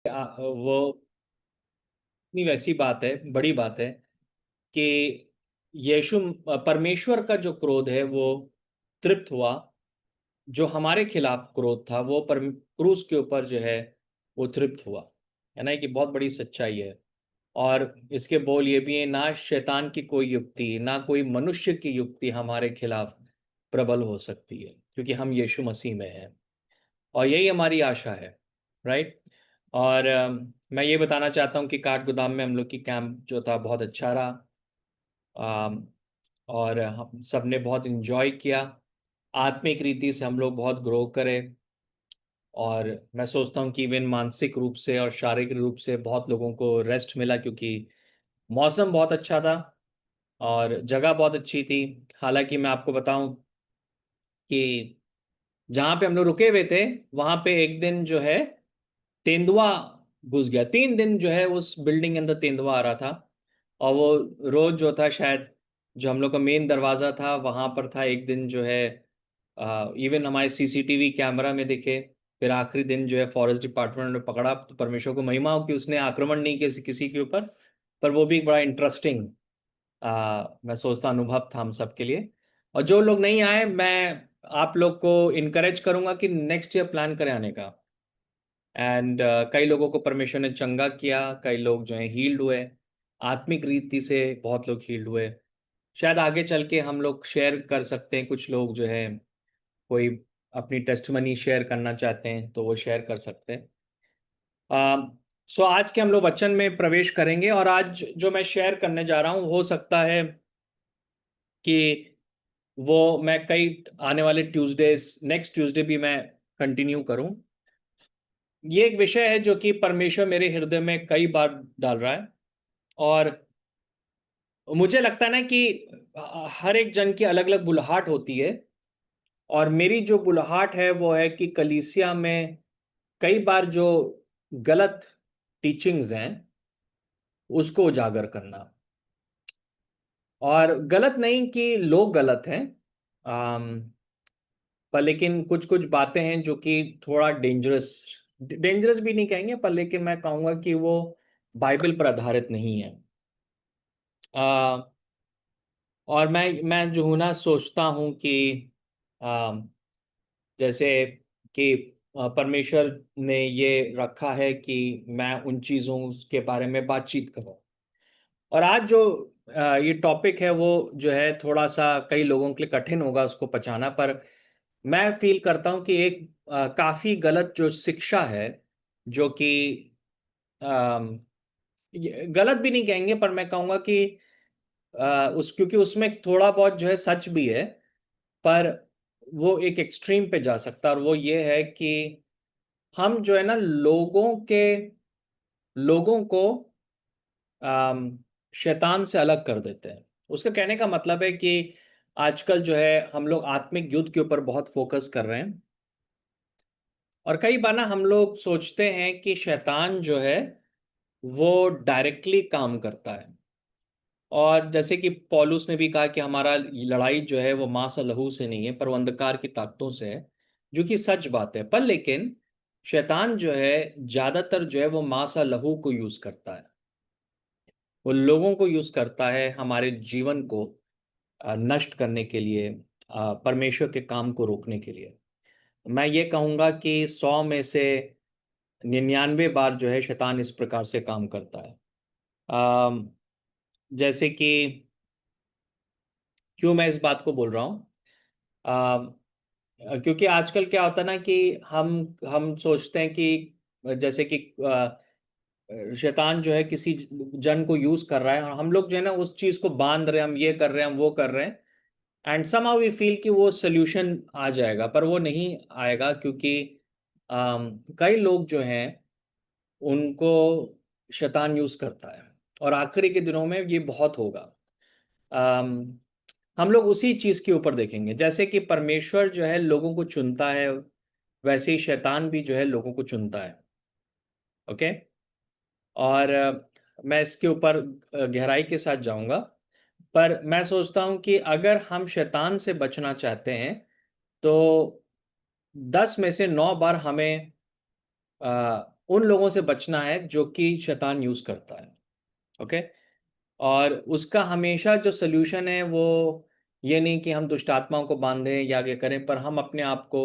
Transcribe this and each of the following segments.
वो इतनी वैसी बात है, बड़ी बात है कि परमेश्वर का जो क्रोध है वो तृप्त हुआ। जो हमारे खिलाफ क्रोध था वो पर क्रूस के ऊपर जो है वो तृप्त हुआ। है ना? कि बहुत बड़ी सच्चाई है। और इसके बोल ये भी है, ना शैतान की कोई युक्ति, ना कोई मनुष्य की युक्ति हमारे खिलाफ प्रबल हो सकती है, क्योंकि हम यीशु मसीह में हैं और यही हमारी आशा है। राइट? और मैं ये बताना चाहता हूँ कि काठगोदाम में हम लोग की कैंप जो था बहुत अच्छा रहा। अम, और हम सब ने बहुत एंजॉय किया। आत्मिक रीति से हम लोग बहुत ग्रो करे। और मैं सोचता हूँ कि इवन मानसिक रूप से और शारीरिक रूप से बहुत लोगों को रेस्ट मिला, क्योंकि मौसम बहुत अच्छा था और जगह बहुत अच्छी थी। हालांकि मैं आपको बताऊं कि जहाँ पे हम लोग रुके हुए थे वहाँ पे एक दिन जो है तेंदुआ घुस गया। 3 दिन जो है उस बिल्डिंग के अंदर तेंदुआ आ रहा था। और वो रोज जो था, शायद जो हम लोग का मेन दरवाजा था वहां पर था, एक दिन जो है इवन हमारे सीसीटीवी कैमरा में दिखे। फिर आखिरी दिन जो है फॉरेस्ट डिपार्टमेंट ने पकड़ा। तो परमेश्वर को महिमा हो कि उसने आक्रमण नहीं किया किसी के ऊपर। पर वो भी एक बड़ा इंटरेस्टिंग मैं सोचता अनुभव था हम सबके लिए। और जो लोग नहीं आए, मैं आप लोग को इनकरेज करूंगा कि नेक्स्ट ईयर प्लान करें आने का। एंड कई लोगों को परमेश्वर ने चंगा किया, कई लोग जो है हील्ड हुए। आत्मिक रीति से बहुत लोग हील्ड हुए। शायद आगे चल के हम लोग शेयर कर सकते हैं, कुछ लोग जो है कोई अपनी टेस्टमनी शेयर करना चाहते हैं तो वो शेयर कर सकते हैं। सो आज के हम लोग वचन में प्रवेश करेंगे। और आज जो मैं शेयर करने जा रहा हूँ, हो सकता है कि वो मैं कई आने वाले ट्यूसडेज, नेक्स्ट ट्यूसडे भी मैं कंटिन्यू करूं। ये एक विषय है जो कि परमेश्वर मेरे हृदय में कई बार डाल रहा है। और मुझे लगता है ना कि हर एक जन की अलग अलग बुलाहट होती है। और मेरी जो बुलाहट है वो है कि कलीसिया में कई बार जो गलत टीचिंग्स हैं उसको उजागर करना। और गलत नहीं कि लोग गलत हैं, पर लेकिन कुछ कुछ बातें हैं जो कि थोड़ा डेंजरस, डेंजरस भी नहीं कहेंगे, पर लेकिन मैं कहूँगा कि वो बाइबल पर आधारित नहीं है। आ, और मैं जो हूँ ना, सोचता हूँ कि आ, जैसे कि परमेश्वर ने ये रखा है कि मैं उन चीज़ों के बारे में बातचीत करूँ। और आज जो ये टॉपिक है वो जो है थोड़ा सा कई लोगों के लिए कठिन होगा उसको पचाना। पर मैं फील करता हूँ कि एक काफी गलत जो शिक्षा है, जो कि गलत भी नहीं कहेंगे, पर मैं कहूँगा कि उस क्योंकि उसमें थोड़ा बहुत जो है सच भी है। पर वो एक एक्सट्रीम पे जा सकता है। और वो ये है कि हम जो है ना लोगों को अम, शैतान से अलग कर देते हैं। उसका कहने का मतलब है कि आजकल जो है हम लोग आत्मिक युद्ध के ऊपर बहुत फोकस कर रहे हैं। और कई बार ना हम लोग सोचते हैं कि शैतान जो है वो डायरेक्टली काम करता है। और जैसे कि पौलुस ने भी कहा कि हमारा लड़ाई जो है वो मांस और लहू से नहीं है, पर वो अंधकार की ताकतों से है। जो कि सच बात है। पर लेकिन शैतान जो है ज्यादातर जो है वो मांस और लहू को यूज करता है। वो लोगों को यूज करता है हमारे जीवन को नष्ट करने के लिए, परमेश्वर के काम को रोकने के लिए। मैं ये कहूँगा कि 100 में से 99 बार जो है शैतान इस प्रकार से काम करता है। अम, जैसे कि क्यों मैं इस बात को बोल रहा हूँ? अम, क्योंकि आजकल क्या होता है ना कि हम सोचते हैं कि जैसे कि शैतान जो है किसी जन को यूज कर रहा है और हम लोग जो है ना उस चीज को बांध रहे हैं, हम ये कर रहे हैं, हम वो कर रहे हैं। एंड समहाउ वी फील कि वो सोल्यूशन आ जाएगा, पर वो नहीं आएगा। क्योंकि कई लोग जो हैं उनको शैतान यूज करता है। और आखिरी के दिनों में ये बहुत होगा। अम, हम लोग उसी चीज के ऊपर देखेंगे, जैसे कि परमेश्वर जो है लोगों को चुनता है, वैसे ही शैतान भी जो है लोगों को चुनता है। ओके? और मैं इसके ऊपर गहराई के साथ जाऊंगा। पर मैं सोचता हूं कि अगर हम शैतान से बचना चाहते हैं तो 10 में से 9 बार हमें उन लोगों से बचना है जो कि शैतान यूज़ करता है, ओके? और उसका हमेशा जो सॉल्यूशन है वो ये नहीं कि हम दुष्ट आत्माओं को बाँधें या ये करें, पर हम अपने आप को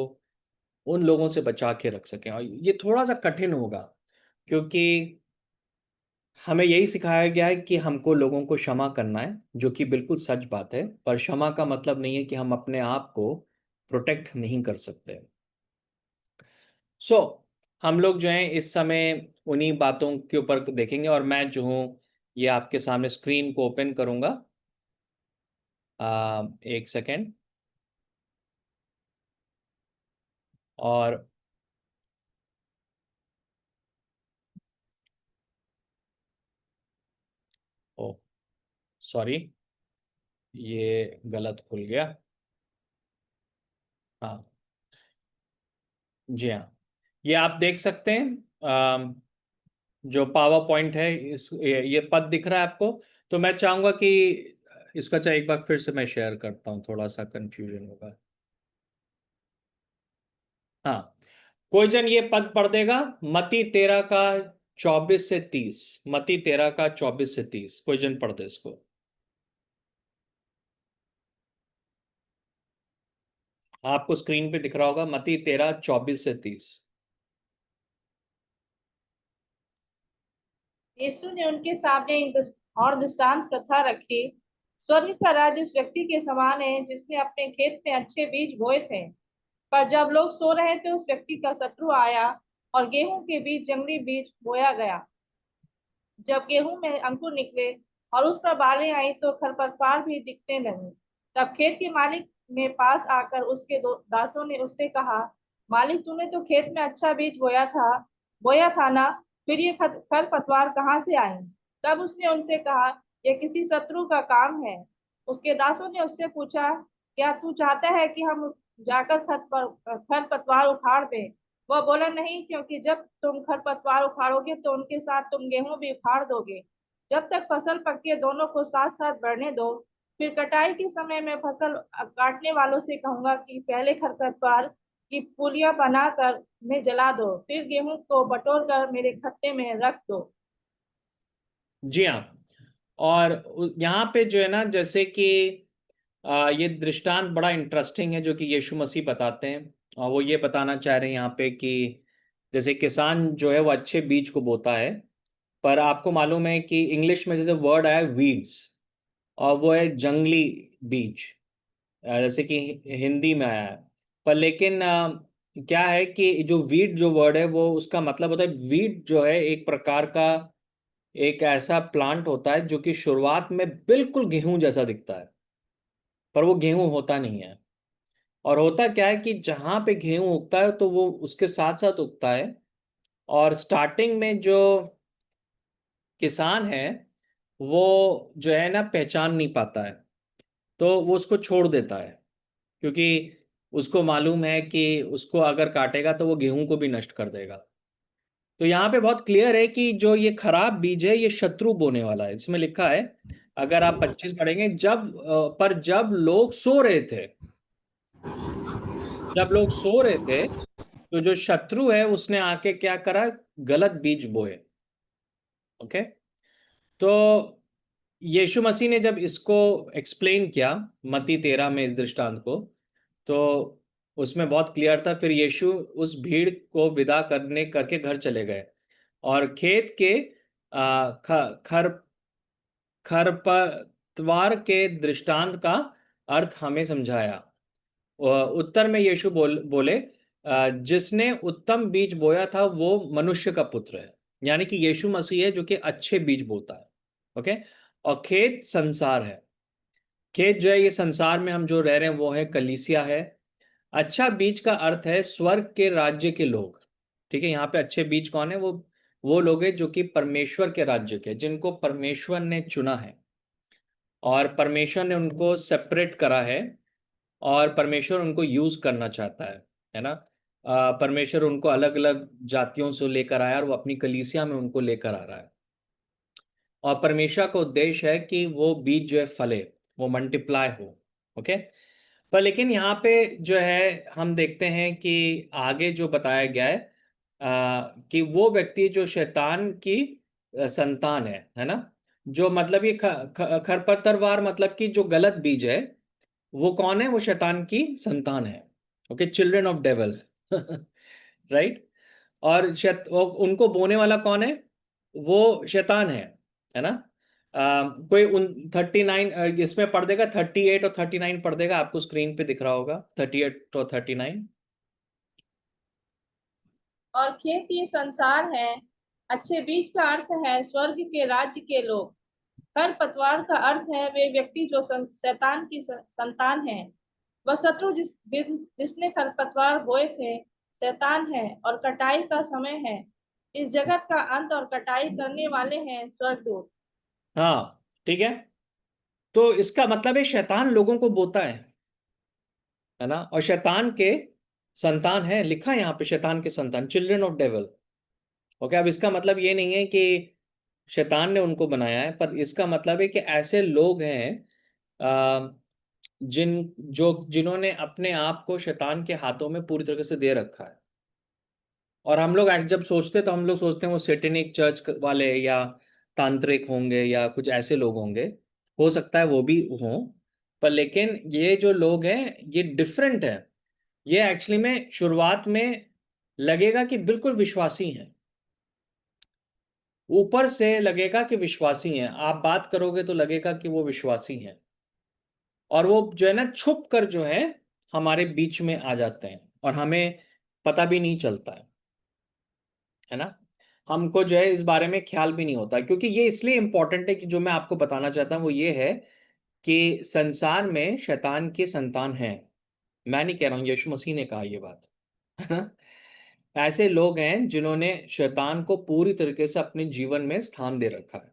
उन लोगों से बचा के रख सकें। और ये थोड़ा-सा कठिन होगा, क्योंकि हमें यही सिखाया गया है कि हमको लोगों को क्षमा करना है, जो कि बिल्कुल सच बात है, पर क्षमा का मतलब नहीं है कि हम अपने आप को प्रोटेक्ट नहीं कर सकते। सो हम लोग जो हैं इस समय उन्हीं बातों के ऊपर देखेंगे, और मैं जो हूँ ये आपके सामने स्क्रीन को ओपन करूँगा। 1 सेकंड। और ओह! सॉरी, ये गलत खुल गया। हाँ, जी हाँ। ये आप देख सकते हैं, जो पावर पॉइंट है, इस ये पद दिख रहा है आपको? तो मैं चाहूँगा कि इसको अच्छा एक बार फिर से मैं शेयर करता हूँ, थोड़ा-सा कन्फ्यूज़न होगा। हाँ, कोई जन ये पद पढ़ देगा, मत्ती 13 का 24 से 30, मत्ती 13 का 24 से 30, कोई जन पढ़ दे इसको। आपको स्क्रीन पे दिख रहा होगा, मत्ती 13 24 से 30। यीशु ने उनके सामने एक और दृष्टांत कथा रखी। स्वर्ग का राज्य उस व्यक्ति के समान है जिसने अपने खेत में अच्छे बीज बोए थे। पर जब लोग सो रहे थे उस व्यक्ति का शत्रु आया और गेहूं के बीच जंगली बीज बोया गया। जब गेहूं में अंकुर निकले और उस पर बालें आई तो खरपतवार भी दिखने लगी। तब खेत के मालिक ने पास आकर उसके दासों ने उससे कहा, मालिक तूने तो खेत में अच्छा बीज बोया था ना, फिर ये खरपतवार कहाँ से आई? तब उसने उनसे कहा, यह किसी शत्रु का काम है। उसके दासों ने उससे पूछा, क्या तू चाहता है कि हम जाकर खरपतवार उखाड़ दें? वह बोला, नहीं, क्योंकि जब तुम खरपतवार उखाड़ोगे तो उनके साथ तुम गेहूं भी उखाड़ दोगे। जब तक फसल पके दोनों को साथ साथ बढ़ने दो। फिर कटाई के समय में फसल काटने वालों से कहूंगा कि पहले खरपतवार की पुलिया बनाकर में जला दो, फिर गेहूं को बटोर कर मेरे खत्ते में रख दो। जी हाँ, और यहाँ पे जो है ना, जैसे कि ये दृष्टांत बड़ा इंटरेस्टिंग है जो कि यीशु मसीह बताते हैं, और वो ये बताना चाह रहे हैं यहाँ पे कि जैसे किसान जो है वो अच्छे बीज को बोता है, पर आपको मालूम है कि इंग्लिश में जैसे वर्ड आया वीड्स, और वो है जंगली बीज, जैसे कि हिंदी में आया है। पर लेकिन क्या है कि जो वीड जो वर्ड है वो उसका मतलब होता है, वीड जो है एक प्रकार का एक ऐसा प्लांट होता है जो कि शुरुआत में बिल्कुल गेहूं जैसा दिखता है, पर वो गेहूं होता नहीं है। और होता क्या है कि जहाँ पे गेहूँ उगता है तो वो उसके साथ-साथ उगता है, और स्टार्टिंग में जो किसान है, वो जो है ना पहचान नहीं पाता है, तो वो उसको छोड़ देता है, क्योंकि उसको मालूम है कि उसको अगर काटेगा तो वो गेहूँ को भी नष्ट कर देगा। तो यहाँ पे बहुत क्लियर है कि जो ये खराब बीज है, ये शत्रु बोने वाला है। इसमें लिखा है, अगर आप 25 पढ़ेंगे, पर जब लोग सो रहे थे, तो जो शत्रु है उसने आके क्या करा, गलत बीज बोए। ओके, तो यीशु मसीह ने जब इसको एक्सप्लेन किया मत्ती 13 में इस दृष्टांत को, तो उसमें बहुत क्लियर था। फिर यीशु उस भीड़ को विदा करने करके घर चले गए, और खेत के खर खरपतवार के दृष्टांत का अर्थ हमें समझाया। उत्तर में यीशु बोले, जिसने उत्तम बीज बोया था वो मनुष्य का पुत्र है, यानी कि यीशु मसीह है जो कि अच्छे बीज बोता है। ओके, और खेत संसार है। खेत जो है, ये संसार में हम जो रह रहे हैं वो है कलीसिया है। अच्छा बीज का अर्थ है स्वर्ग के राज्य के लोग। ठीक है, यहाँ पे अच्छे बीज कौन है? वो लोग हैं जो कि परमेश्वर के राज्य के, जिनको परमेश्वर ने चुना है, और परमेश्वर ने उनको सेपरेट करा है, और परमेश्वर उनको यूज़ करना चाहता है ना? परमेश्वर उनको अलग-अलग जातियों से लेकर आया और वो अपनी कलीसिया में उनको लेकर आ रहा है। और परमेश्वर का उद्देश्य है कि वो बीज जो है फले, वो मल्टीप्लाई हो, ओके? पर लेकिन यहाँ पे जो है हम देखते हैं कि आगे जो बताया गया है, कि वो व्यक्ति जो शैतान की संतान है ना? जो मतलब ये खरपतवार मतलब कि जो गलत बीज है, वो कौन है? वो शैतान की संतान है। Okay, children of devil. Right? और उनको बोने वाला कौन है? वो शैतान है ना? कोई उन 39 इसमें पढ़ देगा, 38 और 39 पढ़ देगा, आपको स्क्रीन पे दिख रहा होगा 38 और 39। और खेत ये संसार है। अच्छे बीज का अर्थ है स्वर्ग के राज्य के लोग। खरपतवार का अर्थ है वे व्यक्ति जो शैतान की संतान है। वह शत्रु जिसने खरपतवार बोए थे शैतान है और कटाई का समय है। इस जगत का अंत और कटाई करने वाले हैं स्वर्गदूत। हाँ, ठीक है। तो इसका मतलब है शैतान लोगों को बोता है ना? और शैतान के संतान है, लिखा है यहाँ पे शैतान के संतान, चिल्ड्रन ऑफ डेविल। ओके, अब इसका मतलब ये नहीं है कि शैतान ने उनको बनाया है, पर इसका मतलब है कि ऐसे लोग हैं अ, जिन्होंने अपने आप को शैतान के हाथों में पूरी तरीके से दे रखा है। और हम लोग जब सोचते तो हम लोग सोचते हैं वो सेटेनिक चर्च वाले या तांत्रिक होंगे या कुछ ऐसे लोग होंगे। हो सकता है वो भी हों, पर लेकिन ये जो लोग हैं ये डिफरेंट है। ये एक्चुअली में शुरुआत में लगेगा कि बिल्कुल विश्वासी हैं, ऊपर से लगेगा कि विश्वासी हैं, आप बात करोगे तो लगेगा कि वो विश्वासी हैं। और वो जो है ना छुप कर जो है हमारे बीच में आ जाते हैं और हमें पता भी नहीं चलता है ना? हमको जो है इस बारे में ख्याल भी नहीं होता, क्योंकि ये इसलिए इंपॉर्टेंट है कि जो मैं आपको बताना चाहता हूं वो ये है कि संसार में शैतान के संतान हैं। मैं नहीं कह रहा हूं, यीशु मसीह ने कहा ये बात, है ना? ऐसे लोग हैं जिन्होंने शैतान को पूरी तरीके से अपने जीवन में स्थान दे रखा है।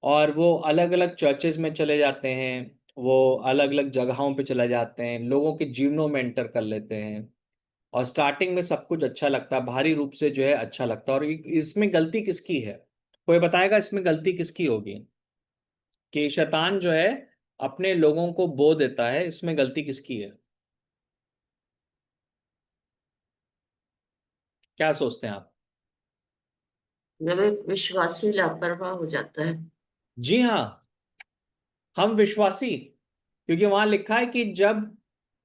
और वो अलग अलग चर्चेज में चले जाते हैं, वो अलग अलग जगहों पे चले जाते हैं, लोगों के जीवनों में एंटर कर लेते हैं। और स्टार्टिंग में सब कुछ अच्छा लगता है, बाहरी रूप से जो है अच्छा लगता है। और इसमें गलती किसकी है? कोई बताएगा इसमें गलती किसकी होगी? कि शैतान जो है अपने लोगों को बो देता है, इसमें गलती किसकी है? क्या सोचते हैं आप? जब एक विश्वासी लापरवाह हो जाता है। जी हाँ, हम विश्वासी, क्योंकि वहां लिखा है कि जब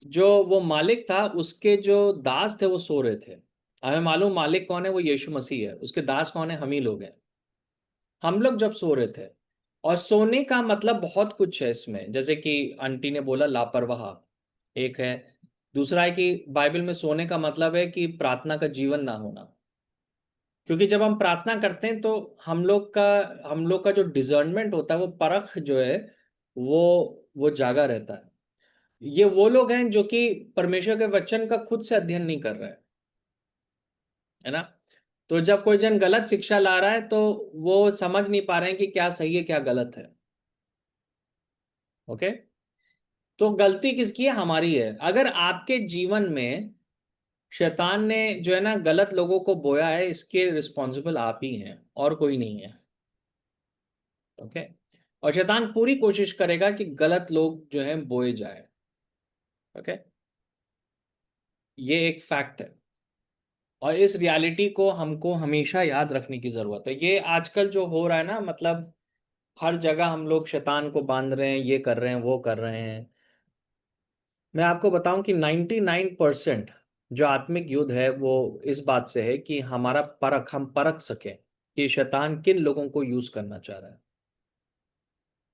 जो वो मालिक था उसके जो दास थे वो सो रहे थे। हमें मालूम मालिक कौन है? वो यीशु मसीह है। उसके दास कौन है? हम ही लोग हैं। हम लोग जब सो रहे थे, और सोने का मतलब बहुत कुछ है इसमें, जैसे कि आंटी ने बोला लापरवाह एक है। दूसरा है कि बाइबल में सोने का मतलब है कि प्रार्थना का जीवन ना होना। क्योंकि जब हम प्रार्थना करते हैं तो हम लोग का जो डिजर्नमेंट होता है, वो परख जो है वो वो जागा रहता है। ये वो लोग हैं जो कि परमेश्वर के वचन का खुद से अध्ययन नहीं कर रहे हैं, है ना? तो जब कोई जन गलत शिक्षा ला रहा है तो वो समझ नहीं पा रहे हैं कि क्या सही है क्या गलत है। ओके, तो गलती किसकी है? हमारी है। अगर आपके जीवन में शैतान ने जो है ना गलत लोगों को बोया है, इसके रिस्पॉन्सिबल आप ही हैं और कोई नहीं है। ओके, और शैतान पूरी कोशिश करेगा कि गलत लोग जो हैं बोए जाए। ओके, ये एक फैक्ट है। और इस रियलिटी को हमको हमेशा याद रखने की जरूरत है। ये आजकल जो हो रहा है ना, मतलब हर जगह हम लोग शैतान को बांध रहे हैं, ये कर रहे हैं वो कर रहे हैं। मैं आपको बताऊं कि 99% जो आत्मिक युद्ध है वो इस बात से है कि हम परख सकें कि शैतान किन लोगों को यूज करना चाह रहा है।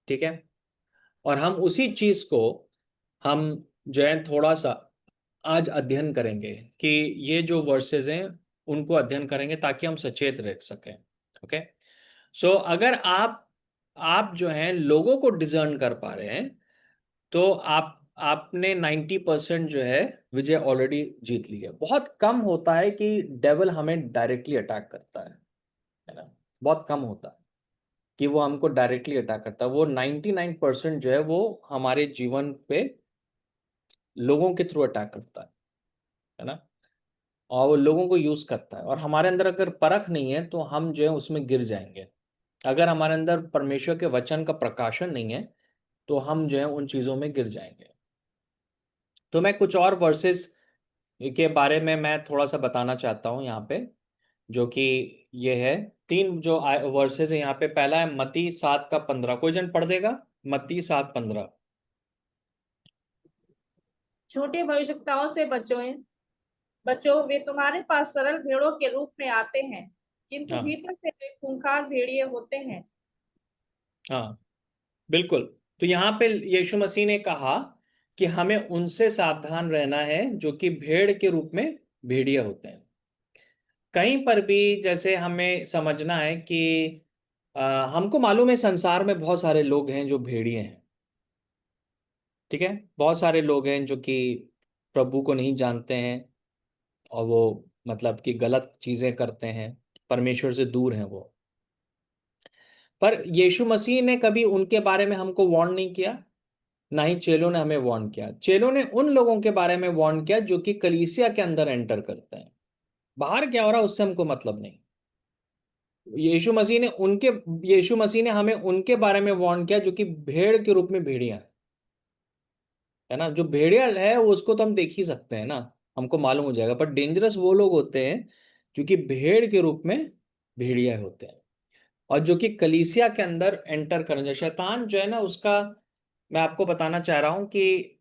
ठीक है, और हम उसी चीज को हम जो है थोड़ा सा आज अध्ययन करेंगे कि ये जो वर्सेस हैं उनको अध्ययन करेंगे ताकि हम सचेत रह सकें। ओके, सो अगर आप जो हैं लोगों को डिजर्न कर पा रहे हैं, तो आपने 90% जो है विजय ऑलरेडी जीत ली है। बहुत कम होता है कि डेविल हमें डायरेक्टली अटैक करता है ना? बहुत कम होता है कि वो हमको डायरेक्टली अटैक करता है। वो 99% जो है वो हमारे जीवन पे लोगों के थ्रू अटैक करता है ना? और वो लोगों को यूज करता है, और हमारे अंदर अगर परख नहीं है तो हम जो है उसमें गिर जाएंगे। अगर हमारे अंदर परमेश्वर के वचन का प्रकाशन नहीं है तो हम जो है उन चीजों में गिर जाएंगे। तो मैं कुछ और वर्सेस के बारे में मैं थोड़ा सा बताना चाहता हूँ यहाँ पे, जो कि ये है 3 जो वर्सेस है यहाँ पे। पहला है मत्ती 7:15। कोई जन पढ़ देगा? मत्ती 7:15। झूठे भविष्यवक्ताओं से बचो, वे तुम्हारे पास सरल भेड़ों के रूप में आते हैं, किंतु हाँ भीतर से वे खूंखार भेड़िए होते हैं। हाँ, बिल्कुल। तो यहाँ पे यीशु मसीह ने कहा कि हमें उनसे सावधान रहना है जो कि भेड़ के रूप में भेड़िए होते हैं। कहीं पर भी जैसे हमें समझना है कि हमको मालूम है संसार में बहुत सारे लोग हैं जो भेड़िए हैं, ठीक है। बहुत सारे लोग हैं जो कि प्रभु को नहीं जानते हैं, और वो मतलब कि गलत चीजें करते हैं, परमेश्वर से दूर हैं वो। पर यीशु मसीह ने कभी उनके बारे में हमको वार्न नहीं किया, ना ही चेलों ने हमें वार्न किया। चेलों ने उन लोगों के बारे में वार्न किया जो कि कलीसिया के अंदर एंटर करते हैं। बाहर क्या हो रहा है उससे हमको मतलब नहीं। यीशु मसीह ने उनके यीशु मसीह ने हमें उनके बारे में वार्न किया जो कि भेड़ के रूप में भेड़िया है ना। जो भेड़िया है वो उसको तो हम देख ही सकते हैं ना, हमको मालूम हो जाएगा। पर डेंजरस वो लोग होते हैं जो कि भेड़ के रूप में भेड़िया होते हैं, और जो कि कलीसिया के अंदर एंटर करने जाए। शैतान जो है ना उसका, मैं आपको बताना चाह रहा हूं कि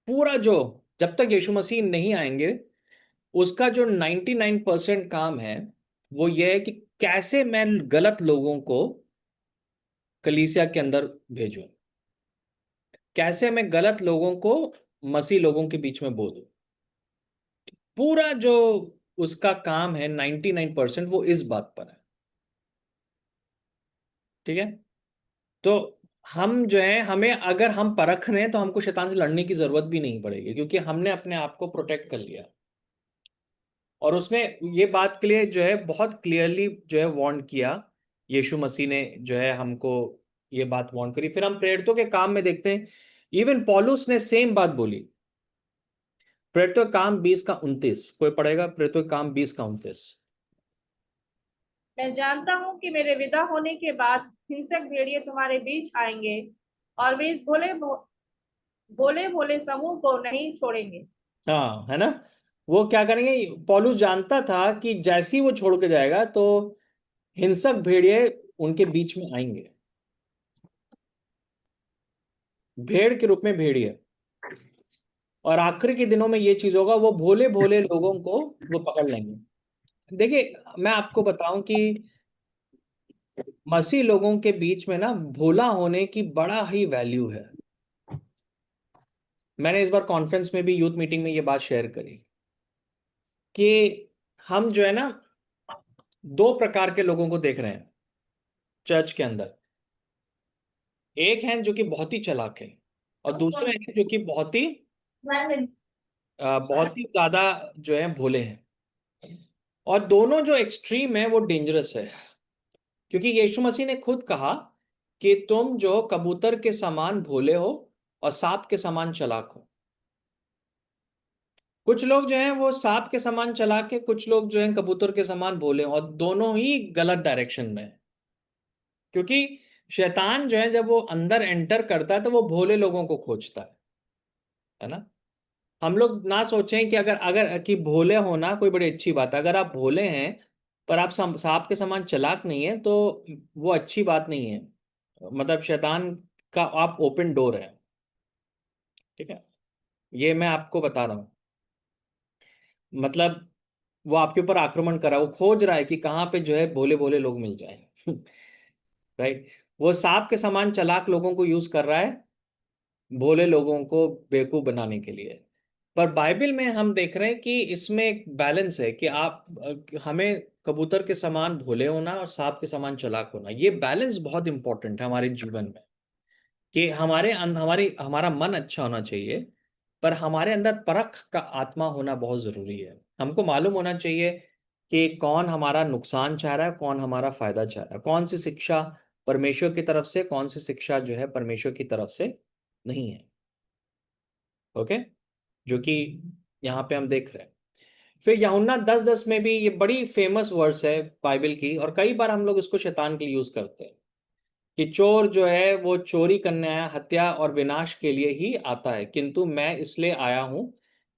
पूरा जो, जब तक यीशु मसीह नहीं आएंगे, उसका जो 99% काम है वो ये है कि कैसे मैं गलत लोगों को कलीसिया के अंदर भेजूं, कैसे मैं गलत लोगों को मसीह लोगों के बीच में बोलूं। पूरा जो उसका काम है 99% वो इस बात पर है, ठीक है। तो हम जो है, हमें अगर हम परख रहे हैं तो हमको शैतान से लड़ने की जरूरत भी नहीं पड़ेगी, क्योंकि हमने अपने आप को प्रोटेक्ट कर लिया। और उसने ये बात के लिए जो है बहुत क्लियरली जो है वार्न किया। यीशु मसीह ने जो है हमको ये बात वार्न करी। फिर हम प्रेरितों के काम में देखते हैं, इवन पौलुस ने सेम बात बोली। प्रेरितों के काम 20:29, कोई पढ़ेगा? प्रेरितों के काम 20:29। मैं जानता हूँ कि मेरे विदा होने के बाद हिंसक भेड़िए तुम्हारे बीच आएंगे, और वे इस भोले भोले समूह को नहीं छोड़ेंगे। हाँ, है ना। वो क्या करेंगे? पौलुस जानता था कि जैसे ही वो छोड़ के जाएगा तो हिंसक भेड़िए उनके बीच में आएंगे, भेड़ के रूप में भेड़िए। और आखिरी के दिनों में ये चीज होगा, वो भोले भोले लोगों को वो पकड़ लेंगे। देखिए, मैं आपको बताऊं कि मसीह लोगों के बीच में ना भोला होने की बड़ा ही वैल्यू है। मैंने इस बार कॉन्फ्रेंस में भी, यूथ मीटिंग में ये बात शेयर करी कि हम जो है ना 2 प्रकार के लोगों को देख रहे हैं चर्च के अंदर। एक हैं जो कि बहुत ही चालाक है, और दूसरे हैं जो कि बहुत ही ज्यादा जो है भोले हैं। और दोनों जो एक्सट्रीम है वो डेंजरस है, क्योंकि यीशु मसीह ने खुद कहा कि तुम जो कबूतर के समान भोले हो और सांप के समान चालाक हो। कुछ लोग जो हैं वो सांप के समान चालाक है, कुछ लोग जो हैं कबूतर के समान भोले हैं, और दोनों ही गलत डायरेक्शन में है। क्योंकि शैतान जो है जब वो अंदर एंटर करता है तो वो भोले लोगों को खोजता है ना। हम लोग ना सोचें कि अगर अगर कि भोले होना कोई बड़ी अच्छी बात है। अगर आप भोले हैं पर आप सांप के समान चालाक नहीं है तो वो अच्छी बात नहीं है। मतलब शैतान का आप ओपन डोर है, ठीक है। ये मैं आपको बता रहा हूँ। मतलब वो आपके ऊपर आक्रमण कर रहा है, वो खोज रहा है कि कहाँ पे जो है भोले भोले लोग मिल जाए राइट। वो सांप के समान चालाक लोगों को यूज कर रहा है भोले लोगों को बेवकूफ बनाने के लिए। पर बाइबल में हम देख रहे हैं कि इसमें एक बैलेंस है कि आप हमें कबूतर के समान भोले होना और सांप के समान चालाक होना, ये बैलेंस बहुत इंपॉर्टेंट है हमारे जीवन में। कि हमारा मन अच्छा होना चाहिए, पर हमारे अंदर परख का आत्मा होना बहुत जरूरी है। हमको मालूम होना चाहिए कि कौन हमारा नुकसान चाह रहा है, कौन हमारा फायदा चाह रहा है, कौन सी शिक्षा परमेश्वर की तरफ से, कौन सी शिक्षा जो है परमेश्वर की तरफ से नहीं है। ओके, जो कि यहाँ पे हम देख रहे हैं। फिर यूहन्ना 10:10 में भी, ये बड़ी फेमस वर्स है बाइबल की, और कई बार हम लोग इसको शैतान के लिए यूज करते हैं। कि चोर जो है वो चोरी करने आया, हत्या और विनाश के लिए ही आता है, किंतु मैं इसलिए आया हूं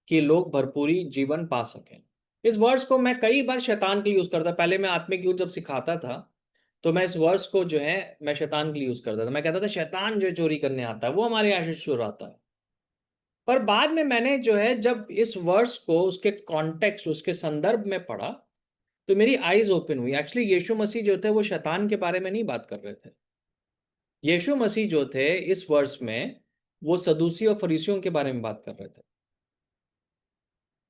कि लोग भरपूरी जीवन पा सकें। इस वर्ड्स को मैं कई बार शैतान के लिए यूज करता। पहले मैं आत्मिक युद्ध जब सिखाता था तो मैं इस वर्ड्स को जो है मैं शैतान के लिए यूज करता था। मैं कहता था शैतान जो चोरी करने आता है वो हमारे आशीष चुराता है। पर बाद में मैंने जो है जब इस वर्ड्स को उसके कॉन्टेक्स्ट, उसके संदर्भ में पढ़ा, तो मेरी आईज ओपन हुई। एक्चुअली यीशु मसीह जो थे वो शैतान के बारे में नहीं बात कर रहे थे। यीशु मसीह जो थे इस वर्ष में वो सदूसी और फरीसियों के बारे में बात कर रहे थे,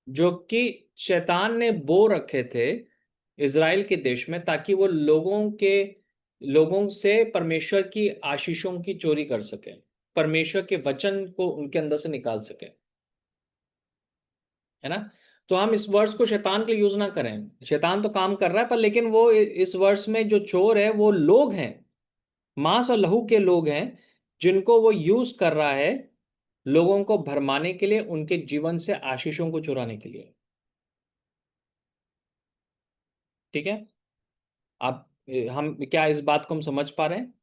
जो कि शैतान ने बो रखे थे इज़राइल के देश में, ताकि वो लोगों से परमेश्वर की आशीषों की चोरी कर सके, परमेश्वर के वचन को उनके अंदर से निकाल सके, है ना। तो हम इस वर्ष को शैतान के लिए यूज ना करें। शैतान तो काम कर रहा है, पर लेकिन वो इस वर्ष में जो चोर है वो लोग हैं, मांस और लहू के लोग हैं, जिनको वो यूज कर रहा है लोगों को भरमाने के लिए, उनके जीवन से आशीषों को चुराने के लिए। ठीक है। अब हम क्या इस बात को हम समझ पा रहे हैं?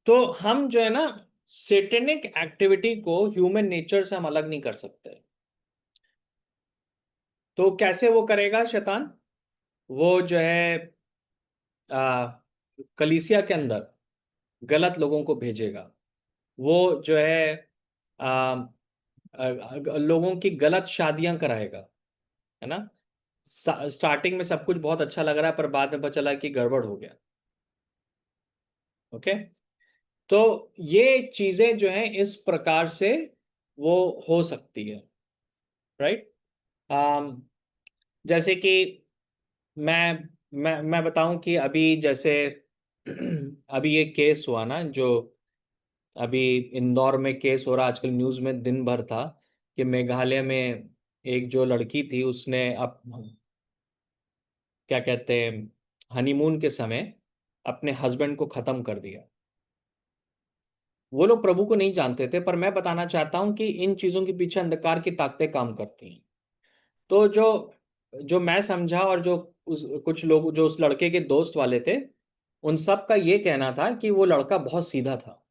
तो हम जो है ना सेटेनिक एक्टिविटी को ह्यूमन नेचर से हम अलग नहीं कर सकते। तो कैसे वो करेगा शैतान? वो जो है आ, कलीसिया के अंदर गलत लोगों को भेजेगा। वो जो है आ, लोगों की गलत शादियां कराएगा, है ना। स्टार्टिंग में सब कुछ बहुत अच्छा लग रहा है, पर बाद में पता चला कि गड़बड़ हो गया। ओके। तो ये चीजें जो हैं इस प्रकार से वो हो सकती है, राइट। जैसे कि मैं बताऊं कि अभी जैसे अभी ये केस हुआ ना, जो अभी इंदौर में केस हो रहा, आजकल न्यूज में दिन भर था कि मेघालय में एक जो लड़की थी उसने अब क्या कहते हैं हनीमून के समय अपने हस्बैंड को खत्म कर दिया। वो लोग प्रभु को नहीं जानते थे, पर मैं बताना चाहता हूं कि इन चीजों के पीछे अंधकार की ताकतें काम करती हैं। तो जो जो मैं समझा, और जो कुछ लोग जो उस लड़के के दोस्त वाले थे, उन सब का ये कहना था कि वो लड़का बहुत सीधा था।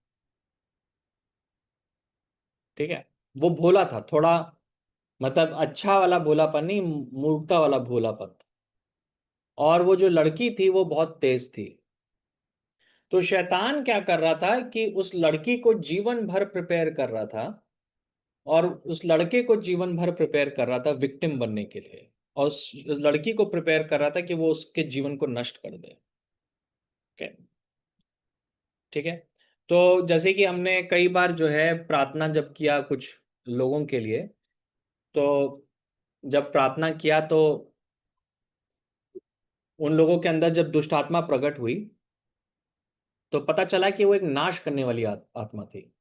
ठीक है। वो भोला था थोड़ा, मतलब अच्छा वाला भोलापन नहीं, मूर्खता वाला भोलापन था। और वो जो लड़की थी वो बहुत तेज थी। तो शैतान क्या कर रहा था कि उस लड़की को जीवन भर प्रिपेयर कर रहा था, और उस लड़के को जीवन भर प्रिपेयर कर रहा था विक्टिम बनने के लिए, और उस लड़की को प्रिपेयर कर रहा था कि वो उसके जीवन को नष्ट कर दे। Okay? ठीक है। तो जैसे कि हमने कई बार जो है प्रार्थना जब किया कुछ लोगों के लिए, तो जब प्रार्थना किया तो उन लोगों के अंदर जब दुष्ट आत्मा प्रकट हुई, तो पता चला कि वो एक नाश करने वाली आत्मा थी।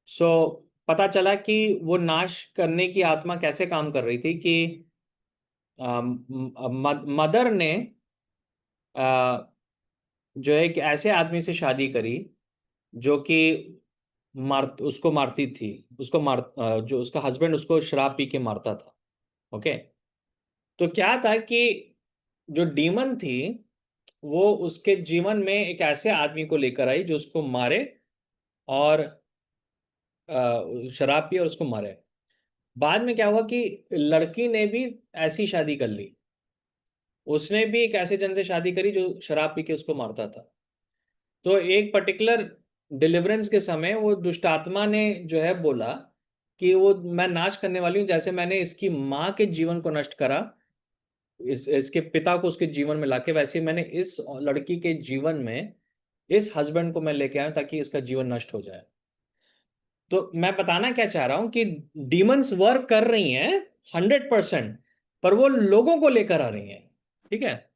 सो पता चला कि वो नाश करने की आत्मा कैसे काम कर रही थी कि मदर ने जो है कि ऐसे आदमी से शादी करी जो कि उसको मारती थी, जो उसका हस्बैंड उसको शराब पी के मारता था। ओके। तो क्या था कि जो डीमन थी वो उसके जीवन में एक ऐसे आदमी को लेकर आई जो उसको मारे, और शराब पिए और उसको मारे। बाद में क्या हुआ कि लड़की ने भी ऐसी शादी कर ली। उसने भी एक ऐसे जन से शादी करी जो शराब पी के उसको मारता था। तो एक पर्टिकुलर डिलीवरेंस के समय वो दुष्ट आत्मा ने जो है बोला कि वो मैं नाश करने वाली हूँ, जैसे मैंने इसकी माँ के जीवन को नष्ट करा, इसके पिता को उसके जीवन में लाके, वैसे ही मैंने इस लड़की के जीवन में इस हस्बैंड को मैं लेके आया हूं ताकि इसका जीवन नष्ट हो जाए। तो मैं बताना क्या चाह रहा हूं कि डीमंस वर्क कर रही हैं 100%, पर वो लोगों को लेकर आ रही हैं। ठीक है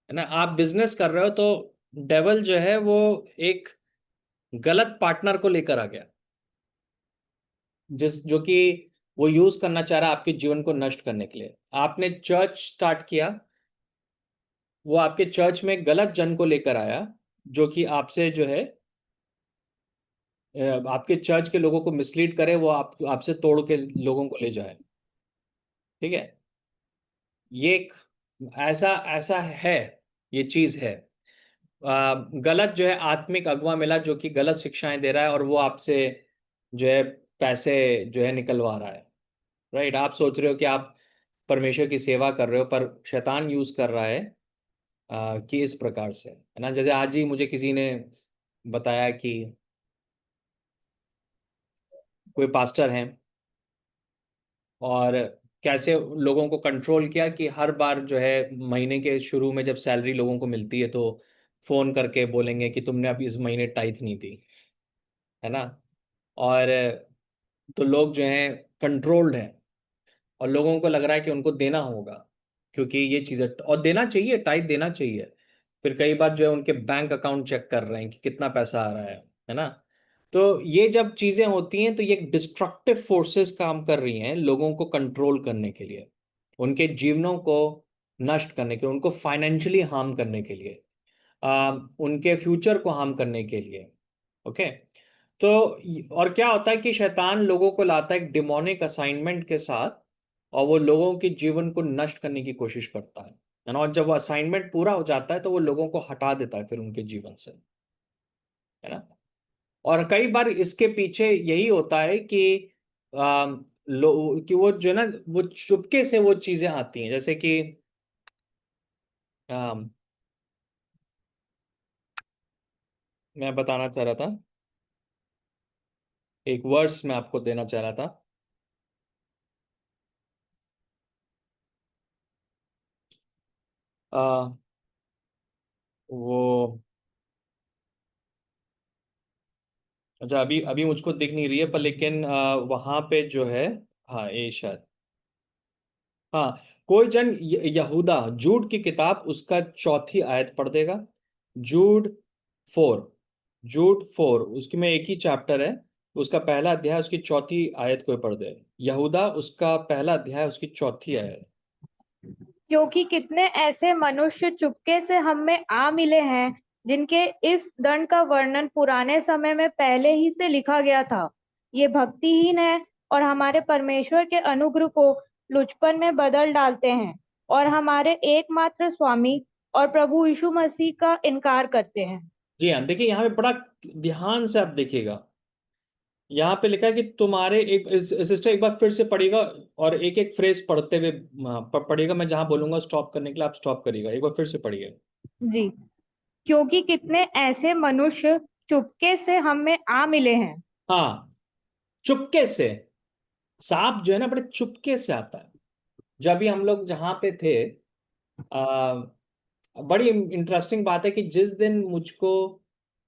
ना। आप बिजनेस कर रहे हो तो डेवल जो है वो एक गलत पार्टनर को लेकर आ गया, जो कि वो यूज करना चाह रहा है आपके जीवन को नष्ट करने के लिए। आपने चर्च स्टार्ट किया, वो आपके चर्च में गलत जन को लेकर आया, जो कि आपसे जो है आपके चर्च के लोगों को मिसलीड करे, वो आपसे तोड़ के लोगों को ले जाए। ठीक है। ये एक ऐसा ऐसा है, ये चीज है। गलत जो है आत्मिक अगुवा मिला जो कि गलत शिक्षाएं दे रहा है और वो आपसे जो है पैसे जो है निकलवा रहा है, राइट। आप सोच रहे हो कि आप परमेश्वर की सेवा कर रहे हो, पर शैतान यूज कर रहा है कि इस प्रकार से, है ना। जैसे आज ही मुझे किसी ने बताया कि कोई पास्टर हैं और कैसे लोगों को कंट्रोल किया कि हर बार जो है महीने के शुरू में जब सैलरी लोगों को मिलती है तो फोन करके बोलेंगे कि तुमने अभी इस महीने टाइथ नहीं दी, है ना। और तो लोग जो हैं कंट्रोल्ड हैं और लोगों को लग रहा है कि उनको देना होगा क्योंकि ये चीज़ें, और देना चाहिए, टाइथ देना चाहिए। फिर कई बार जो है उनके बैंक अकाउंट चेक कर रहे हैं कि कितना पैसा आ रहा है ना। तो ये जब चीज़ें होती हैं तो ये डिस्ट्रक्टिव फोर्सेस काम कर रही हैं लोगों को कंट्रोल करने के लिए, उनके जीवनों को नष्ट करने के लिए, उनको फाइनेंशियली हार्म करने के लिए, उनके फ्यूचर को हार्म करने के लिए। ओके। तो और क्या होता है कि शैतान लोगों को लाता है एक डिमोनिक असाइनमेंट के साथ और वो लोगों के जीवन को नष्ट करने की कोशिश करता है ना। और जब वो असाइनमेंट पूरा हो जाता है तो वो लोगों को हटा देता है फिर उनके जीवन से, है ना। और कई बार इसके पीछे यही होता है कि कि वो जो है ना वो चुपके से वो चीजें आती हैं, जैसे कि अम, मैं बताना चाह रहा था, एक वर्स मैं आपको देना चाह रहा था। अ, वो अच्छा, अभी अभी मुझको दिख नहीं रही है, पर लेकिन वहां पे जो है, हाँ ये शायद, हाँ, कोई जन यहूदा जूड की किताब उसका चौथी आयत पढ़ देगा। जूड 4, जूड 4 उसकी में एक ही चैप्टर है, उसका पहला अध्याय उसकी चौथी आयत को पढ़ दे। यहूदा उसका पहला अध्याय उसकी चौथी आयत। क्योंकि कितने ऐसे मनुष्य चुपके से हम में आ मिले हैं जिनके इस दंड का वर्णन पुराने समय में पहले ही से लिखा गया था। ये भक्तिहीन है और हमारे परमेश्वर के अनुग्रह को लुचपन में बदल डालते हैं और हमारे एकमात्र स्वामी और प्रभु यीशु मसीह का इनकार करते हैं। जी हाँ, देखिए यहाँ पे बड़ा ध्यान से आप देखिएगा, यहाँ पे लिखा है कि तुम्हारे एक सिस्टर एक बार फिर से पढ़िएगा और एक एक फ्रेज पढ़ते हुए पढ़िएगा। मैं जहाँ बोलूंगा स्टॉप करने के लिए आप स्टॉप करिएगा, एक बार फिर से पढ़िएगा। जी, क्योंकि कितने ऐसे मनुष्य चुपके से हम में आ मिले हैं। हाँ, चुपके से। सांप जो है ना बड़े चुपके से आता है। जब भी हम लोग जहाँ पे थे, आ, बड़ी इंटरेस्टिंग बात है कि जिस दिन मुझको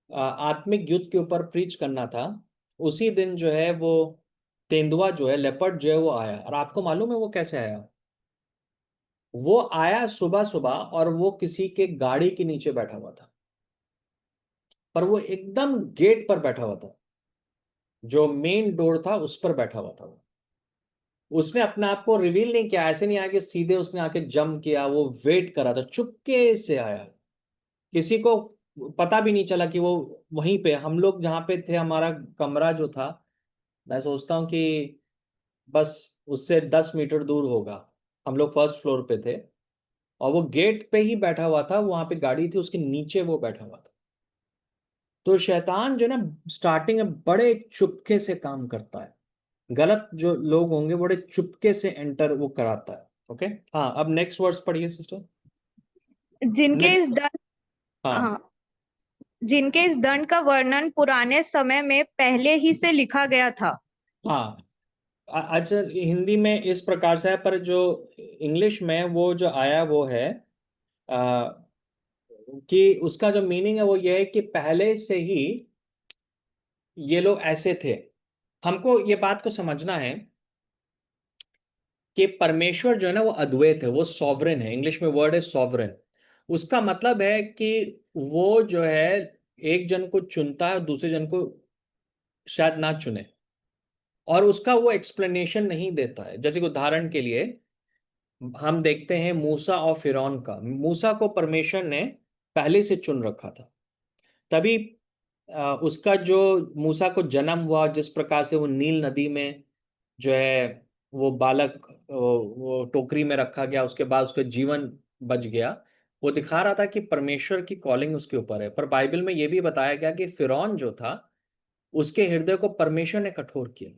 आत्मिक युद्ध के ऊपर प्रीच करना था, उसी दिन जो है वो तेंदुआ जो है, लेपर्ड जो है वो आया। और आपको मालूम है वो कैसे आया? वो आया सुबह सुबह और वो किसी के गाड़ी के नीचे बैठा हुआ था, पर वो एकदम गेट पर बैठा हुआ था, जो मेन डोर था उस पर बैठा हुआ था वो। उसने अपने आप को रिवील नहीं किया, ऐसे नहीं आया कि सीधे उसने आके जंप किया, वो वेट करा था, चुपके से आया। किसी को पता भी नहीं चला कि वो वहीं पे, हम लोग जहाँ पे थे हमारा कमरा जो था, मैं सोचता हूँ कि बस उससे 10 मीटर दूर होगा। हम लोग फर्स्ट फ्लोर पे थे और वो गेट पे ही बैठा हुआ था, वहां पे गाड़ी थी उसके नीचे वो बैठा हुआ था। तो शैतान जो है ना स्टार्टिंग में बड़े चुपके से काम करता है, गलत जो लोग होंगे बड़े चुपके से एंटर वो कराता है। ओके, हाँ, अब नेक्स्ट वर्ड्स पढ़िए सिस्टर। जिनके इस नेक्स्ट। दंड हाँ, हाँ, जिनके इस दंड का वर्णन पुराने समय में पहले ही से लिखा गया था। हाँ, अच्छा, हिंदी में इस प्रकार से है, पर जो इंग्लिश में वो जो आया वो है आ, कि उसका जो मीनिंग है वो ये है कि पहले से ही ये लोग ऐसे थे। हमको ये बात को समझना है कि परमेश्वर जो है ना वो अद्वैत है, वो सॉवरेन है। इंग्लिश में वर्ड है सॉवरेन। उसका मतलब है कि वो जो है एक जन को चुनता है और दूसरे जन को शायद ना चुने, और उसका वो एक्सप्लेनेशन नहीं देता है। जैसे कि उदाहरण के लिए हम देखते हैं मूसा और फिरौन का। मूसा को परमेश्वर ने पहले से चुन रखा था, तभी उसका जो मूसा को जन्म हुआ, जिस प्रकार से वो नील नदी में जो है वो बालक वो टोकरी में रखा गया, उसके बाद उसका जीवन बच गया, वो दिखा रहा था कि परमेश्वर की कॉलिंग उसके ऊपर है। पर बाइबल में ये भी बताया गया कि फिरौन जो था, उसके हृदय को परमेश्वर ने कठोर किया।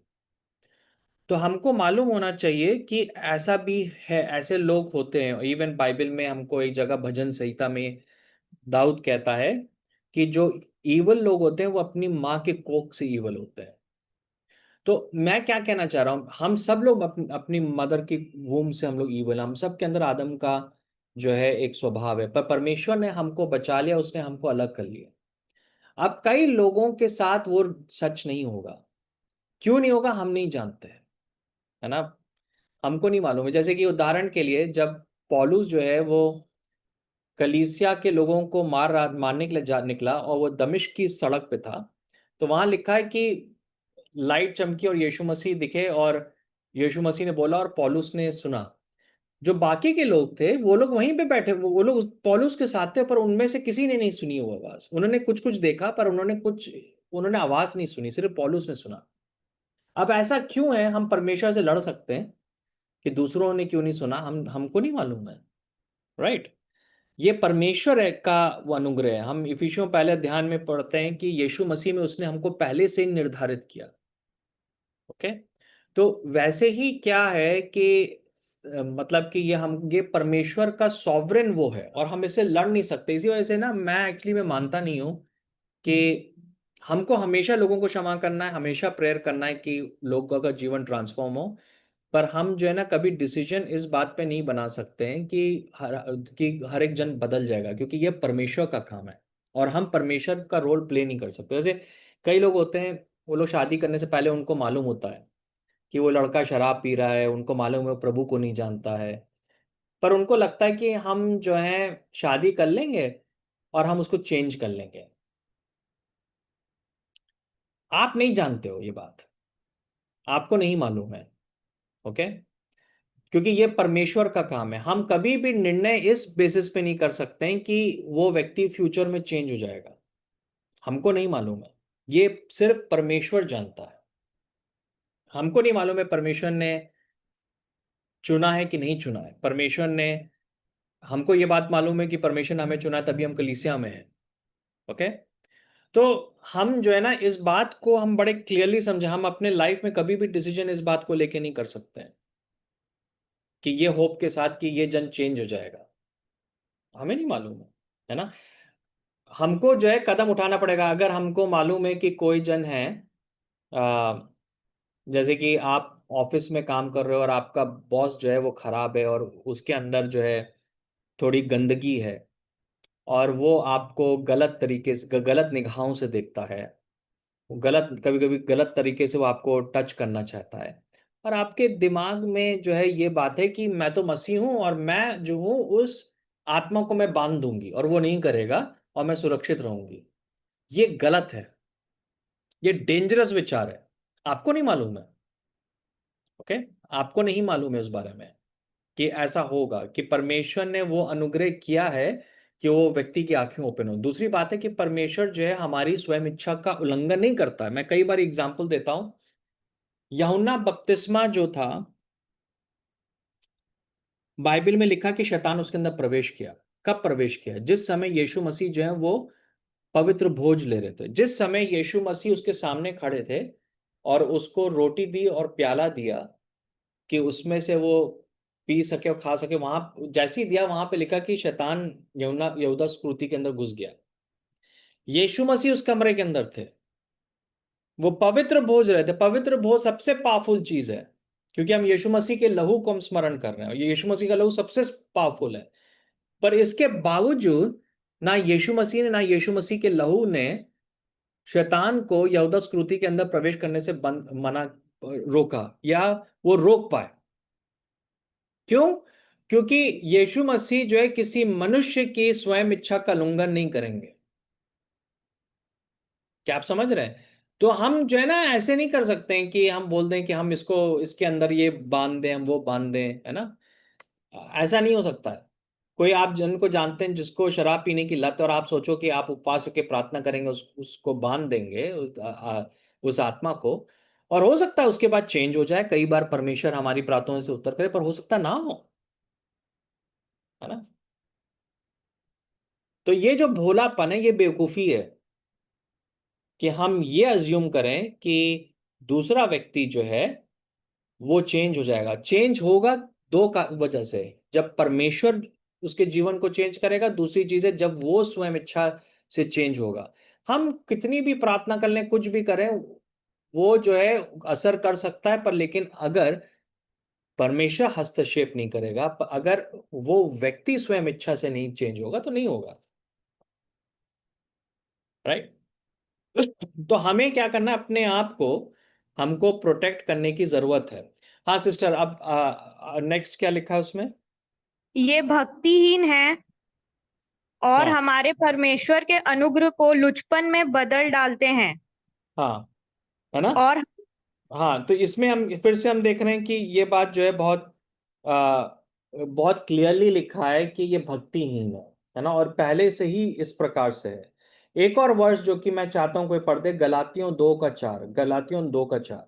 तो हमको मालूम होना चाहिए कि ऐसा भी है, ऐसे लोग होते हैं। इवन बाइबल में हमको एक जगह भजन संहिता में दाऊद कहता है कि जो ईवल लोग होते हैं वो अपनी माँ के कोख से ईवल होते हैं। तो मैं क्या कहना चाह रहा हूँ, हम सब लोग अपनी मदर की वूम से हम लोग ईवल, हम सब के अंदर आदम का जो है एक स्वभाव है, पर परमेश्वर ने हमको बचा लिया, उसने हमको अलग कर लिया। अब कई लोगों के साथ वो सच नहीं होगा। क्यों नहीं होगा हम नहीं जानते हैं, है ना, हमको नहीं मालूम है। जैसे कि उदाहरण के लिए जब पौलुस जो है वो कलीसिया के लोगों को मारने के लिए निकला और वो दमिश्क की सड़क पे था, तो वहां लिखा है कि लाइट चमकी और यीशु मसीह दिखे, और यीशु मसीह ने बोला और पौलुस ने सुना। जो बाकी के लोग थे वो लोग वहीं पे बैठे, वो लोग पौलुस के साथ थे, पर उनमें से किसी ने नहीं सुनी वो आवाज। उन्होंने कुछ कुछ देखा पर उन्होंने आवाज नहीं सुनी, सिर्फ पौलुस ने सुना। अब ऐसा क्यों है? हम परमेश्वर से लड़ सकते हैं कि दूसरों ने क्यों नहीं सुना, हमको नहीं मालूम है, राइट। ये परमेश्वर का वो अनुग्रह है। हम इफिसियों पहले अध्याय में पढ़ते हैं कि यीशु मसीह में उसने हमको पहले से ही निर्धारित किया। ओके, तो वैसे ही क्या है कि मतलब कि ये परमेश्वर का सॉवरेन वो है और हम इसे लड़ नहीं सकते। इसी वजह से ना मैं एक्चुअली में मानता नहीं हूं कि हमको हमेशा लोगों को क्षमा करना है, हमेशा प्रेयर करना है कि लोगों का जीवन ट्रांसफॉर्म हो। पर हम जो है ना कभी डिसीजन इस बात पे नहीं बना सकते हैं कि हर एक जन बदल जाएगा, क्योंकि ये परमेश्वर का काम है और हम परमेश्वर का रोल प्ले नहीं कर सकते। जैसे कई लोग होते हैं, वो लोग शादी करने से पहले उनको मालूम होता है कि वो लड़का शराब पी रहा है, उनको मालूम है वो प्रभु को नहीं जानता है, पर उनको लगता है कि हम जो है शादी कर लेंगे और हम उसको चेंज कर लेंगे। आप नहीं जानते हो ये बात, आपको नहीं मालूम है। ओके, क्योंकि ये परमेश्वर का काम है। हम कभी भी निर्णय इस बेसिस पे नहीं कर सकते हैं कि वो व्यक्ति फ्यूचर में चेंज हो जाएगा, हमको नहीं मालूम है। ये सिर्फ परमेश्वर जानता है। हमको नहीं मालूम है परमेश्वर ने चुना है कि नहीं चुना है। परमेश्वर ने, हमको ये बात मालूम है कि परमेश्वर ने हमें चुना है, तभी हम कलीसिया में हैं। ओके, तो हम जो है ना इस बात को हम बड़े क्लियरली समझे। हम अपने लाइफ में कभी भी डिसीजन इस बात को लेके नहीं कर सकते हैं कि ये होप के साथ कि ये जन चेंज हो जाएगा। हमें नहीं मालूम है ना। हमको जो है कदम उठाना पड़ेगा। अगर हमको मालूम है कि कोई जन है, आ, जैसे कि आप ऑफिस में काम कर रहे हो और आपका बॉस जो है वो खराब है और उसके अंदर जो है थोड़ी गंदगी है, और वो आपको गलत तरीके से, गलत निगाहों से देखता है, गलत, कभी कभी गलत तरीके से वो आपको टच करना चाहता है, और आपके दिमाग में जो है ये बात है कि मैं तो मसीह हूं और मैं जो हूं उस आत्मा को मैं बांध दूंगी और वो नहीं करेगा और मैं सुरक्षित रहूंगी। ये गलत है, ये डेंजरस विचार है। आपको नहीं मालूम है। ओके, आपको नहीं मालूम है उस बारे में कि ऐसा होगा, कि परमेश्वर ने वो अनुग्रह किया है कि वो व्यक्ति की आंखें ओपन हो। दूसरी बात है कि परमेश्वर जो है हमारी स्वयं इच्छा का उल्लंघन नहीं करता है। मैं कई बार एग्जाम्पल देता हूं। यूहन्ना बपतिस्मा जो था, बाइबल में लिखा कि शैतान उसके अंदर प्रवेश किया। कब प्रवेश किया? जिस समय यीशु मसीह जो है वो पवित्र भोज ले रहे थे। जिस समय यीशु मसीह उसके सामने खड़े थे और उसको रोटी दी और प्याला दिया कि उसमें से वो पी सके और खा सके, वहां जैसे ही दिया वहां पे लिखा कि शैतान यहूदा स्कूती के अंदर घुस गया। यीशु मसीह उस कमरे के अंदर थे, वो पवित्र भोज रहे थे। पवित्र भोज सबसे पावरफुल चीज है, क्योंकि हम यीशु मसीह के लहू को हम स्मरण कर रहे हैं। ये यीशु मसीह का लहू सबसे पावरफुल है। पर इसके बावजूद ना यीशु मसीह ने, ना यीशु मसीह के लहू ने शैतान को यहूदा स्कूती के अंदर प्रवेश करने से मना, रोका, या वो रोक पाए। क्यों? क्योंकि यीशु मसीह जो है किसी मनुष्य की स्वयं इच्छा का उल्लंघन नहीं करेंगे। क्या आप समझ रहे हैं? तो हम जो है ना ऐसे नहीं कर सकते हैं कि हम बोल दें कि हम इसको, इसके अंदर ये बांध दें, हम वो बांध दें, है ना। ऐसा नहीं हो सकता है। कोई आप जन को जानते हैं जिसको शराब पीने की लत, और आप सोचो कि आप उपवास करके प्रार्थना करेंगे, उसको बांध देंगे, उस आत्मा को, और हो सकता है उसके बाद चेंज हो जाए। कई बार परमेश्वर हमारी प्रार्थनाओं से उत्तर करे, पर हो सकता ना हो, है ना। तो ये जो भोलापन है, ये बेवकूफ़ी है कि हम ये अज्यूम करें कि दूसरा व्यक्ति जो है वो चेंज हो जाएगा। चेंज होगा दो का वजह से, जब परमेश्वर उसके जीवन को चेंज करेगा, दूसरी चीज है जब वो स्वयं इच्छा से चेंज होगा। हम कितनी भी प्रार्थना कर लें, कुछ भी करें, वो जो है असर कर सकता है, पर लेकिन अगर परमेश्वर हस्तक्षेप नहीं करेगा, अगर वो व्यक्ति स्वयं इच्छा से नहीं चेंज होगा तो नहीं होगा। राइट? तो हमें क्या करना है, अपने आप को हमको प्रोटेक्ट करने की जरूरत है। हाँ सिस्टर, अब नेक्स्ट क्या लिखा है उसमें? ये भक्तिहीन है और हाँ हमारे परमेश्वर के अनुग्रह को लुचपन में बदल डालते हैं। हाँ, है ना? और हाँ, तो इसमें हम फिर से हम देख रहे हैं कि ये बात जो है बहुत क्लियरली लिखा है कि ये भक्तिहीन है ना? और पहले से ही इस प्रकार से है। एक और वर्ष जो कि मैं चाहता हूं कोई पढ़ दे, गलातियों 2:4, गलातियों 2:4।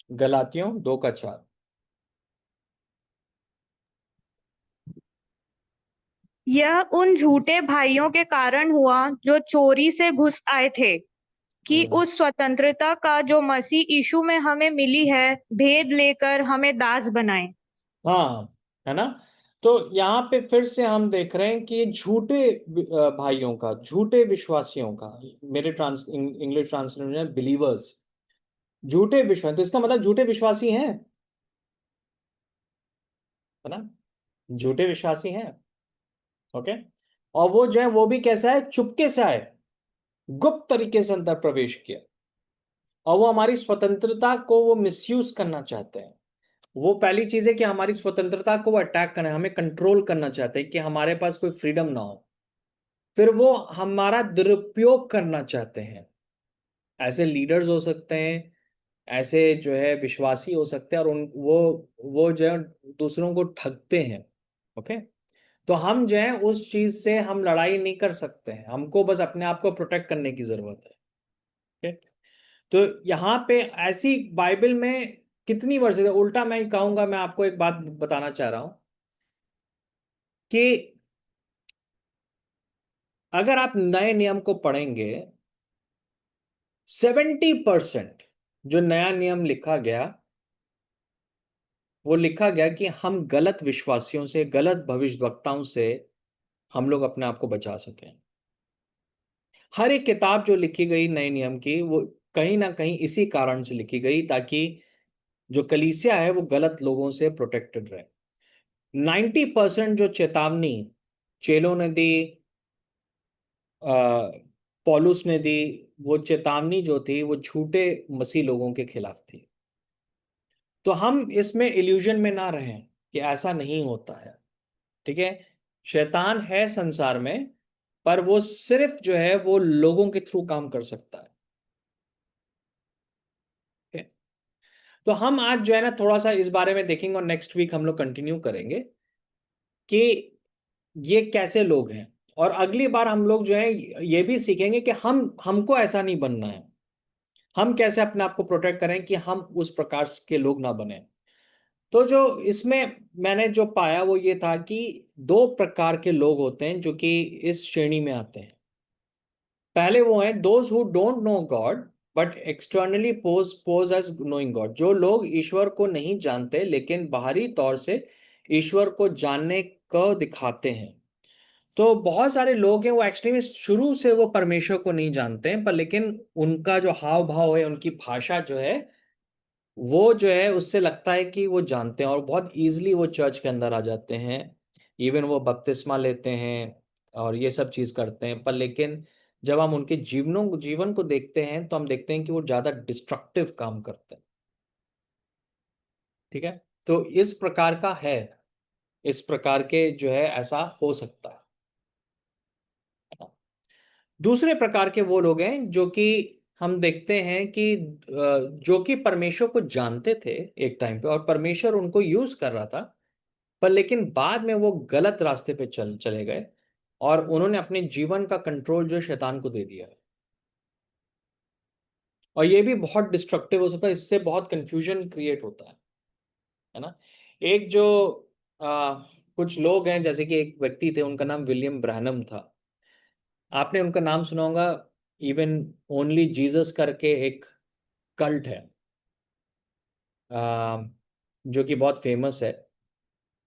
गलातियों 2:4। यह उन झूठे भाइयों के कारण हुआ जो चोरी से घुस आए थे, कि उस स्वतंत्रता का जो मसीह यीशु में हमें मिली है भेद लेकर हमें दास बनाए। हाँ, है ना? तो यहाँ पे फिर से हम देख रहे हैं कि ये झूठे भाइयों का, झूठे विश्वासियों का, मेरे इंग्लिश ट्रांसलेशन है बिलीवर्स, झूठे विश्वास, तो इसका मतलब झूठे विश्वासी हैं, है ना? झूठे विश्वासी हैं। ओके। और वो जो है वो भी कैसा है, चुपके से आए, गुप्त तरीके से अंदर प्रवेश किया, और वो हमारी स्वतंत्रता को वो मिसयूज करना चाहते हैं। वो पहली चीज है कि हमारी स्वतंत्रता को वो अटैक करना है, हमें कंट्रोल करना चाहते हैं कि हमारे पास कोई फ्रीडम ना हो। फिर वो हमारा दुरुपयोग करना चाहते हैं। ऐसे लीडर्स हो सकते हैं, ऐसे जो है विश्वासी हो सकते हैं, और उन वो जो है दूसरों को ठगते हैं। ओके। तो हम जो है उस चीज से हम लड़ाई नहीं कर सकते हैं, हमको बस अपने आप को प्रोटेक्ट करने की जरूरत है। ओके। तो यहाँ पे ऐसी बाइबल में कितनी वर्सेस है, उल्टा मैं कहूंगा, मैं आपको एक बात बताना चाह रहा हूं कि अगर आप नए नियम को पढ़ेंगे, 70% जो नया नियम लिखा गया, वो लिखा गया कि हम गलत विश्वासियों से, गलत भविष्यवक्ताओं से हम लोग अपने आप को बचा सकें। हर एक किताब जो लिखी गई नए नियम की, वो कहीं ना कहीं इसी कारण से लिखी गई, ताकि जो कलीसिया है वो गलत लोगों से प्रोटेक्टेड रहे। 90% जो चेतावनी चेलों ने दी, पौलुस ने दी, वो चेतावनी जो थी वो झूठे मसीह लोगों के खिलाफ थी। तो हम इसमें इल्यूजन में ना रहें कि ऐसा नहीं होता है। ठीक है? शैतान है संसार में, पर वो सिर्फ जो है वो लोगों के थ्रू काम कर सकता है। ठीक है? तो हम आज जो है ना थोड़ा सा इस बारे में देखेंगे, और नेक्स्ट वीक हम लोग कंटिन्यू करेंगे कि ये कैसे लोग हैं। और अगली बार हम लोग जो है ये भी सीखेंगे कि हमको ऐसा नहीं बनना है, हम कैसे अपने आप को प्रोटेक्ट करें कि हम उस प्रकार के लोग ना बने। तो जो इसमें मैंने जो पाया वो ये था कि दो प्रकार के लोग होते हैं जो कि इस श्रेणी में आते हैं। पहले वो हैं those who don't know God but externally pose as knowing God, जो लोग ईश्वर को नहीं जानते लेकिन बाहरी तौर से ईश्वर को जानने को दिखाते हैं। तो बहुत सारे लोग हैं वो एक्चुअली में शुरू से वो परमेश्वर को नहीं जानते हैं, पर लेकिन उनका जो हाव भाव है, उनकी भाषा जो है, वो जो है उससे लगता है कि वो जानते हैं, और बहुत इजीली वो चर्च के अंदर आ जाते हैं। इवन वो बपतिस्मा लेते हैं और ये सब चीज़ करते हैं, पर लेकिन जब हम उनके जीवन को देखते हैं तो हम देखते हैं कि वो ज़्यादा डिस्ट्रक्टिव काम करते हैं। ठीक है? तो इस प्रकार का है, इस प्रकार के जो है ऐसा हो सकता है। दूसरे प्रकार के वो लोग हैं जो कि हम देखते हैं कि जो कि परमेश्वर को जानते थे एक टाइम पे, और परमेश्वर उनको यूज कर रहा था, पर लेकिन बाद में वो गलत रास्ते पे चले गए, और उन्होंने अपने जीवन का कंट्रोल जो शैतान को दे दिया है। और ये भी बहुत डिस्ट्रक्टिव हो सकता है, इससे बहुत कंफ्यूजन क्रिएट होता है ना। एक जो आ, कुछ लोग हैं, जैसे कि एक व्यक्ति थे, उनका नाम विलियम ब्रैनम था। आपने उनका नाम सुना होगा। इवन ओनली जीसस करके एक कल्ट है, आ, जो कि बहुत फेमस है।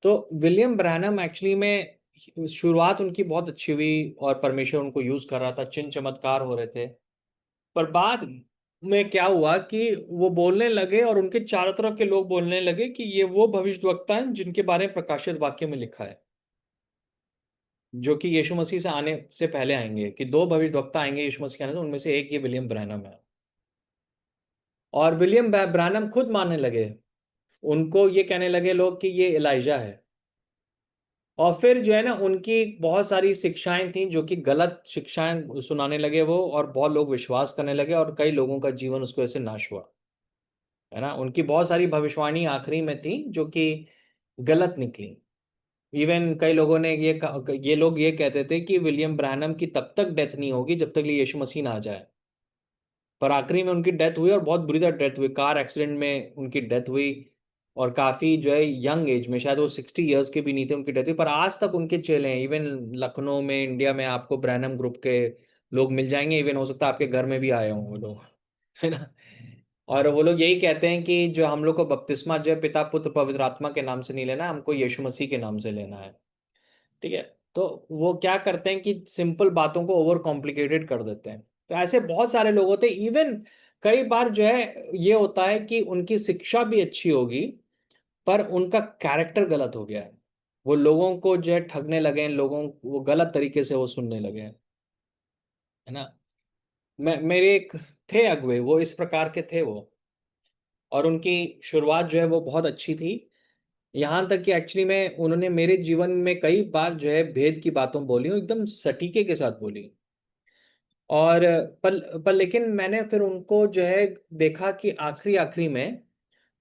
तो विलियम ब्रैनम एक्चुअली में शुरुआत उनकी बहुत अच्छी हुई और परमेश्वर उनको यूज कर रहा था, चिन्ह चमत्कार हो रहे थे। पर बाद में क्या हुआ कि वो बोलने लगे और उनके चारों तरफ के लोग बोलने लगे कि ये वो भविष्यद्वक्ता हैं जिनके बारे में प्रकाशित वाक्य में लिखा है, जो कि यीशु मसीह से आने से पहले आएंगे, कि दो भविष्यद्वक्ता आएंगे यीशु मसीह के आने से, उनमें से एक ये विलियम ब्रैनम है। और विलियम ब्रैनम खुद मानने लगे, उनको ये कहने लगे लोग कि ये एलाइजा है। और फिर जो है ना, उनकी बहुत सारी शिक्षाएं थी जो कि गलत शिक्षाएं सुनाने लगे वो, और बहुत लोग विश्वास करने लगे और कई लोगों का जीवन उसको ऐसे नाश हुआ, है ना। उनकी बहुत सारी भविष्यवाणी आखिरी में थी जो कि गलत निकली। इवन कई लोगों ने ये लोग ये कहते थे कि विलियम ब्रैनम की तब तक डेथ नहीं होगी जब तक यीशु मसीह ना आ जाए। पर आखिरी में उनकी डेथ हुई और बहुत बुरी तरह डेथ हुई, कार एक्सीडेंट में उनकी डेथ हुई। और काफी जो है यंग एज में, शायद वो 60 ईयर्स के भी नहीं थे, उनकी डेथ हुई। पर आज तक उनके चेले हैं। इवन लखनऊ में, इंडिया में आपको ब्रैनम ग्रुप के लोग मिल जाएंगे। इवन हो सकता है आपके घर में भी आए हों वो लोग, है ना। और वो लोग यही कहते हैं कि जो हम लोग को बपतिस्मा जो है पिता पुत्र पवित्र आत्मा के नाम से नहीं लेना है, हमको यीशु मसीह के नाम से लेना है। ठीक है। तो वो क्या करते हैं कि सिंपल बातों को ओवर कॉम्प्लिकेटेड कर देते हैं। तो ऐसे बहुत सारे लोग होते हैं। इवन कई बार जो है ये होता है कि उनकी शिक्षा भी अच्छी होगी पर उनका कैरेक्टर गलत हो गया है। वो लोगों को जो है ठगने लगे हैं, लोगों वो गलत तरीके से वो सुनने लगे हैं, है ना। मेरे एक थे अगुए, वो इस प्रकार के थे वो। और उनकी शुरुआत जो है वो बहुत अच्छी थी, यहाँ तक कि एक्चुअली में उन्होंने मेरे जीवन में कई बार जो है भेद की बातों बोली और एकदम सटीके के साथ बोली। और पर लेकिन मैंने फिर उनको जो है देखा कि आखिरी आखिरी में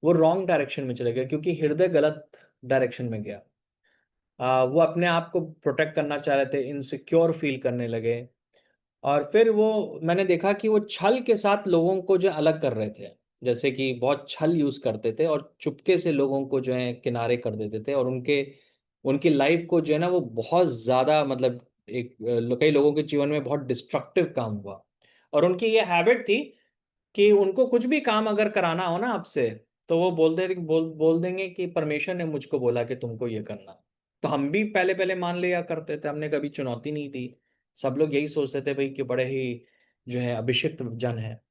वो रॉन्ग डायरेक्शन में चले गए, क्योंकि हृदय गलत डायरेक्शन में गया। वो अपने आप को प्रोटेक्ट करना चाह रहे थे, इनसिक्योर फील करने लगे। और फिर वो मैंने देखा कि वो छल के साथ लोगों को जो अलग कर रहे थे, जैसे कि बहुत छल यूज करते थे और चुपके से लोगों को जो है किनारे कर देते थे। और उनके उनकी लाइफ को जो है ना वो बहुत ज्यादा, मतलब एक कई लोगों के जीवन में बहुत डिस्ट्रक्टिव काम हुआ। और उनकी ये हैबिट थी कि उनको कुछ भी काम अगर कराना हो ना आपसे, तो वो बोल देंगे कि परमेश्वर ने मुझको बोला कि तुमको ये करना। तो हम भी पहले पहले मान लिया करते थे, हमने कभी चुनौती नहीं दी। सब लोग यही सोचते थे भाई कि बड़े ही जो है अभिषिक्त जन है।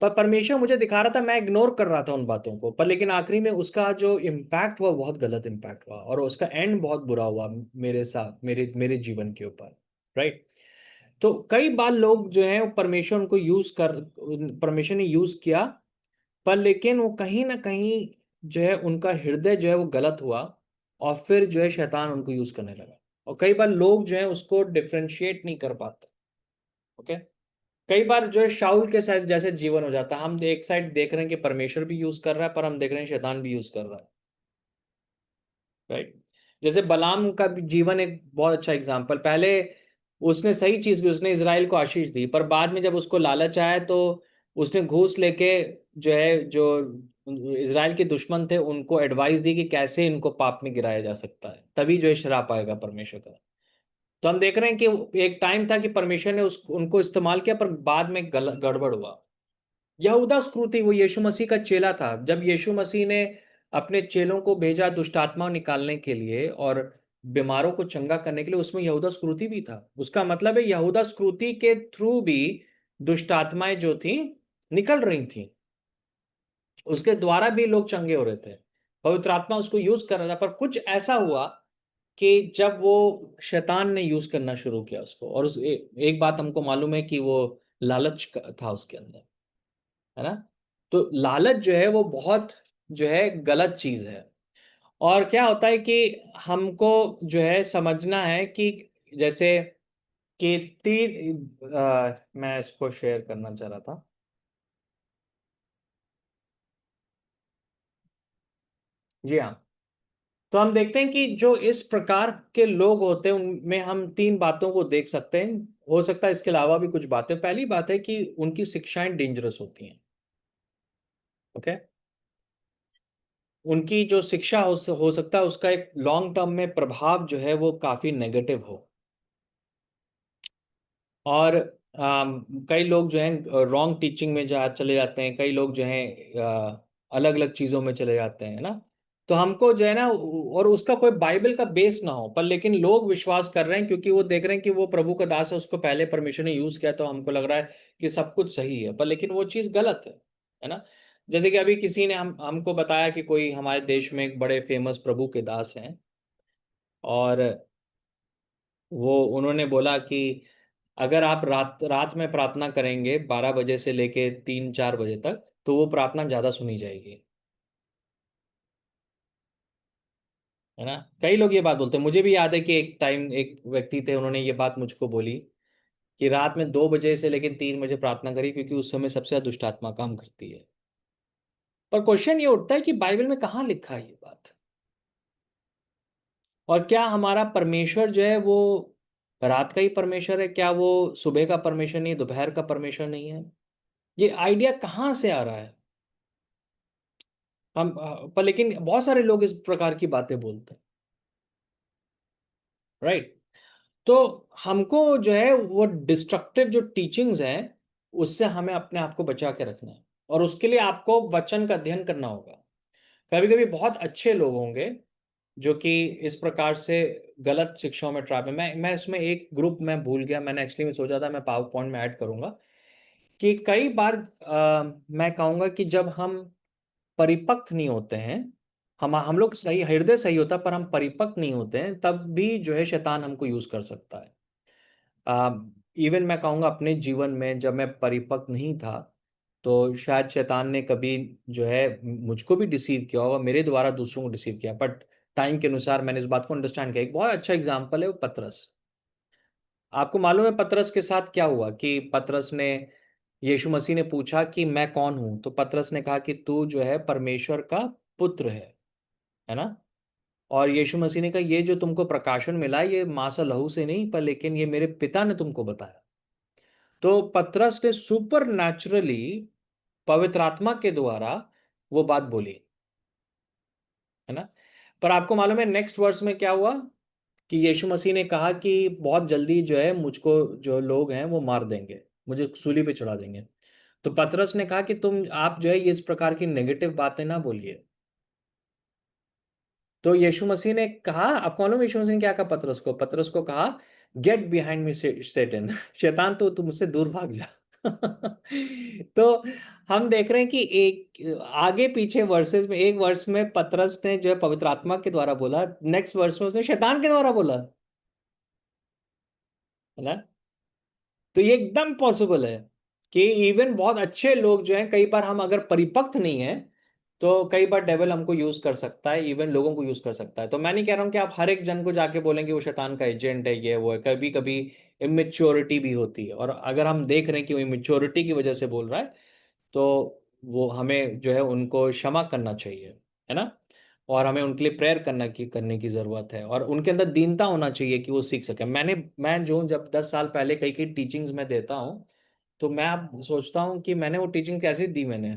पर परमेश्वर मुझे दिखा रहा था, मैं इग्नोर कर रहा था उन बातों को, पर लेकिन आखिरी में उसका जो इम्पैक्ट हुआ बहुत गलत इम्पैक्ट हुआ और उसका एंड बहुत बुरा हुआ मेरे साथ, मेरे मेरे जीवन के ऊपर। राइट। तो कई बार लोग जो है परमेश्वर उनको परमेश्वर ने यूज किया, पर लेकिन वो कहीं ना कहीं जो है उनका हृदय जो है वो गलत हुआ। और फिर जो है शैतान उनको यूज करने लगा। और कई बार लोग जो है उसको डिफरेंशिएट नहीं कर पाते। ओके। कई बार जो है शाऊल के साथ जैसे जीवन हो जाता है, हम एक साइड देख रहे हैं कि परमेश्वर भी यूज कर रहा है, पर हम देख रहे हैं शैतान भी यूज कर रहा है। राइट। जैसे बलाम का भी जीवन एक बहुत अच्छा एग्जाम्पल। पहले उसने सही चीज की, उसने इजराइल को आशीष दी, पर बाद में जब उसको लालच आया तो उसने घूस लेके जो इजराइल के दुश्मन थे उनको एडवाइस दी कि कैसे इनको पाप में गिराया जा सकता है, तभी जो है श्राप आएगा परमेश्वर का। तो हम देख रहे हैं कि एक टाइम था कि परमेश्वर ने उनको इस्तेमाल किया, पर बाद में गलत गड़बड़ हुआ। यहूदा स्क्रूति वो यीशु मसीह का चेला था। जब यीशु मसीह ने अपने चेलों को भेजा दुष्ट आत्मा निकालने के लिए और बीमारों को चंगा करने के लिए, उसमें यहूदा स्क्रूति भी था। उसका मतलब है यहूदा स्क्रूति के थ्रू भी दुष्ट आत्माएं जो थी निकल रही थी, उसके द्वारा भी लोग चंगे हो रहे थे। पवित्र आत्मा उसको यूज कर रहा था। पर कुछ ऐसा हुआ कि जब वो शैतान ने यूज करना शुरू किया उसको, और एक बात हमको मालूम है कि वो लालच था उसके अंदर, है ना। तो लालच जो है वो बहुत जो है गलत चीज है। और क्या होता है कि हमको जो है समझना है कि जैसे कि मैं इसको शेयर करना चाह रहा था। जी हाँ। तो हम देखते हैं कि जो इस प्रकार के लोग होते हैं उनमें हम तीन बातों को देख सकते हैं। हो सकता है इसके अलावा भी कुछ बातें। पहली बात है कि उनकी शिक्षाएं डेंजरस होती हैं। ओके, उनकी जो शिक्षा हो सकता है उसका एक लॉन्ग टर्म में प्रभाव जो है वो काफी नेगेटिव हो। और कई लोग जो हैं रॉन्ग टीचिंग में जा चले जाते हैं, कई लोग जो हैं अलग अलग चीज़ों में चले जाते हैं ना। तो हमको जो है ना, और उसका कोई बाइबल का बेस ना हो, पर लेकिन लोग विश्वास कर रहे हैं क्योंकि वो देख रहे हैं कि वो प्रभु का दास है, उसको पहले परमेश्वर ने यूज़ किया, तो हमको लग रहा है कि सब कुछ सही है, पर लेकिन वो चीज़ गलत है ना। जैसे कि अभी किसी ने हमको बताया कि कोई हमारे देश में एक बड़े फेमस प्रभु के दास हैं, और वो उन्होंने बोला कि अगर आप रात रात में प्रार्थना करेंगे 12 बजे से लेके 3-4 बजे तक, तो वो प्रार्थना ज़्यादा सुनी जाएगी, है ना। कई लोग ये बात बोलते हैं। मुझे भी याद है कि एक टाइम एक व्यक्ति थे, उन्होंने ये बात मुझको बोली कि रात में 2 बजे से लेकर 3 बजे प्रार्थना करिए, क्योंकि उस समय सबसे ज़्यादा दुष्ट आत्मा काम करती है। पर क्वेश्चन ये उठता है कि बाइबल में कहाँ लिखा है ये बात? और क्या हमारा परमेश्वर जो है वो रात का ही परमेश्वर है? क्या वो सुबह का परमेश्वर नहीं है, दोपहर का परमेश्वर नहीं है? ये आइडिया कहाँ से आ रहा है? पर लेकिन बहुत सारे लोग इस प्रकार की बातें बोलते हैं, राइट। तो हमको जो है वो डिस्ट्रक्टिव जो टीचिंग्स हैं, उससे हमें अपने आप को बचा के रखना है, और उसके लिए आपको वचन का अध्ययन करना होगा। कभी कभी बहुत अच्छे लोग होंगे जो कि इस प्रकार से गलत शिक्षाओं में ट्रैप है। मैं इसमें एक ग्रुप में भूल गया, मैंने एक्चुअली में सोचा था मैं पावर पॉइंट में ऐड करूंगा कि कई बार मैं कहूँगा कि जब हम परिपक्व नहीं होते हैं, हम लोग सही, हृदय सही होता है, पर हम परिपक्व नहीं होते हैं, तब भी जो है शैतान हमको यूज कर सकता है। इवन मैं कहूँगा अपने जीवन में जब मैं परिपक्व नहीं था, तो शायद शैतान ने कभी जो है मुझको भी डिसीव किया होगा, मेरे द्वारा दूसरों को डिसीव किया, बट टाइम के अनुसार मैंने इस बात को अंडरस्टैंड किया। एक बहुत अच्छा एग्जाम्पल है वो पतरस। आपको मालूम है पतरस के साथ क्या हुआ? कि पतरस ने, यीशु मसीह ने पूछा कि मैं कौन हूं, तो पतरस ने कहा कि तू जो है परमेश्वर का पुत्र है ना। और यीशु मसीह ने कहा ये जो तुमको प्रकाशन मिला है, ये मांस और लहू से नहीं, पर लेकिन ये मेरे पिता ने तुमको बताया। तो पतरस ने सुपर नेचुरली पवित्र आत्मा के द्वारा वो बात बोली, है ना। पर आपको मालूम है नेक्स्ट वर्स में क्या हुआ? कि यीशु मसीह ने कहा कि बहुत जल्दी जो है मुझको जो लोग हैं वो मार देंगे, मुझे सूली पे चढ़ा देंगे। तो पतरस ने कहा कि तुम आप जो है ये इस प्रकार की नेगेटिव बातें ना बोलिए। तो यीशु मसीह ने कहा, आपको मालूम है यीशु मसीह ने क्या कहा पतरस को? पतरस को कहा, गेट बिहाइंड मी सेटन, शैतान तो तुम मुझसे दूर भाग जा। तो हम देख रहे हैं कि एक आगे पीछे वर्सेस में, एक वर्ष में पतरस ने जो है पवित्र आत्मा के द्वारा बोला, नेक्स्ट वर्ष में उसने शैतान के द्वारा बोला, है ना। तो ये एकदम पॉसिबल है कि इवन बहुत अच्छे लोग जो हैं, कई बार हम अगर परिपक्व नहीं है, तो कई बार डेविल हमको यूज कर सकता है, इवन लोगों को यूज कर सकता है। तो मैं नहीं कह रहा हूं कि आप हर एक जन को जाके बोलेंगे वो शैतान का एजेंट है, ये वो है। कभी कभी इमेच्योरिटी भी होती है, और अगर हम देख रहे हैं कि वो इमेच्योरिटी की वजह से बोल रहा है, तो वो हमें जो है उनको क्षमा करना चाहिए, है ना। और हमें उनके लिए प्रेयर करने की ज़रूरत है, और उनके अंदर दीनता होना चाहिए कि वो सीख सके। मैं जो जब 10 साल पहले कई कई टीचिंग्स में देता हूँ, तो मैं अब सोचता हूँ कि मैंने वो टीचिंग कैसे दी मैंने,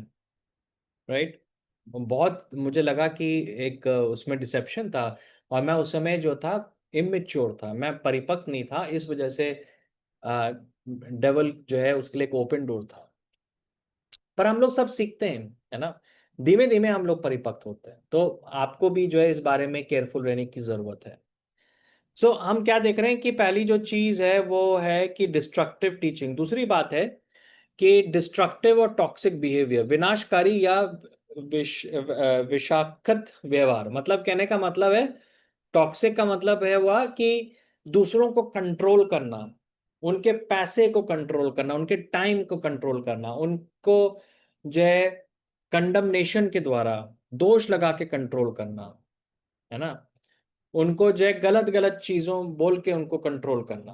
राइट। बहुत मुझे लगा कि एक उसमें डिसेप्शन था, और मैं उस समय जो था इमेच्योर था, मैं परिपक्व नहीं था, इस वजह से डेवल जो है उसके लिए एक ओपन डोर था। पर हम लोग सब सीखते हैं, है ना। धीमे धीमे हम लोग परिपक्व होते हैं, तो आपको भी जो है इस बारे में केयरफुल रहने की जरूरत है। सो हम क्या देख रहे हैं कि पहली जो चीज है वो है कि डिस्ट्रक्टिव टीचिंग। दूसरी बात है कि डिस्ट्रक्टिव और टॉक्सिक बिहेवियर, विनाशकारी या विषाक्त व्यवहार। मतलब कहने का मतलब है, टॉक्सिक का मतलब है वह कि दूसरों को कंट्रोल करना, उनके पैसे को कंट्रोल करना, उनके टाइम को कंट्रोल करना, उनको जो है कंडमनेशन के द्वारा दोष लगा के कंट्रोल करना, है ना। उनको जो है गलत गलत चीजों बोल के उनको कंट्रोल करना,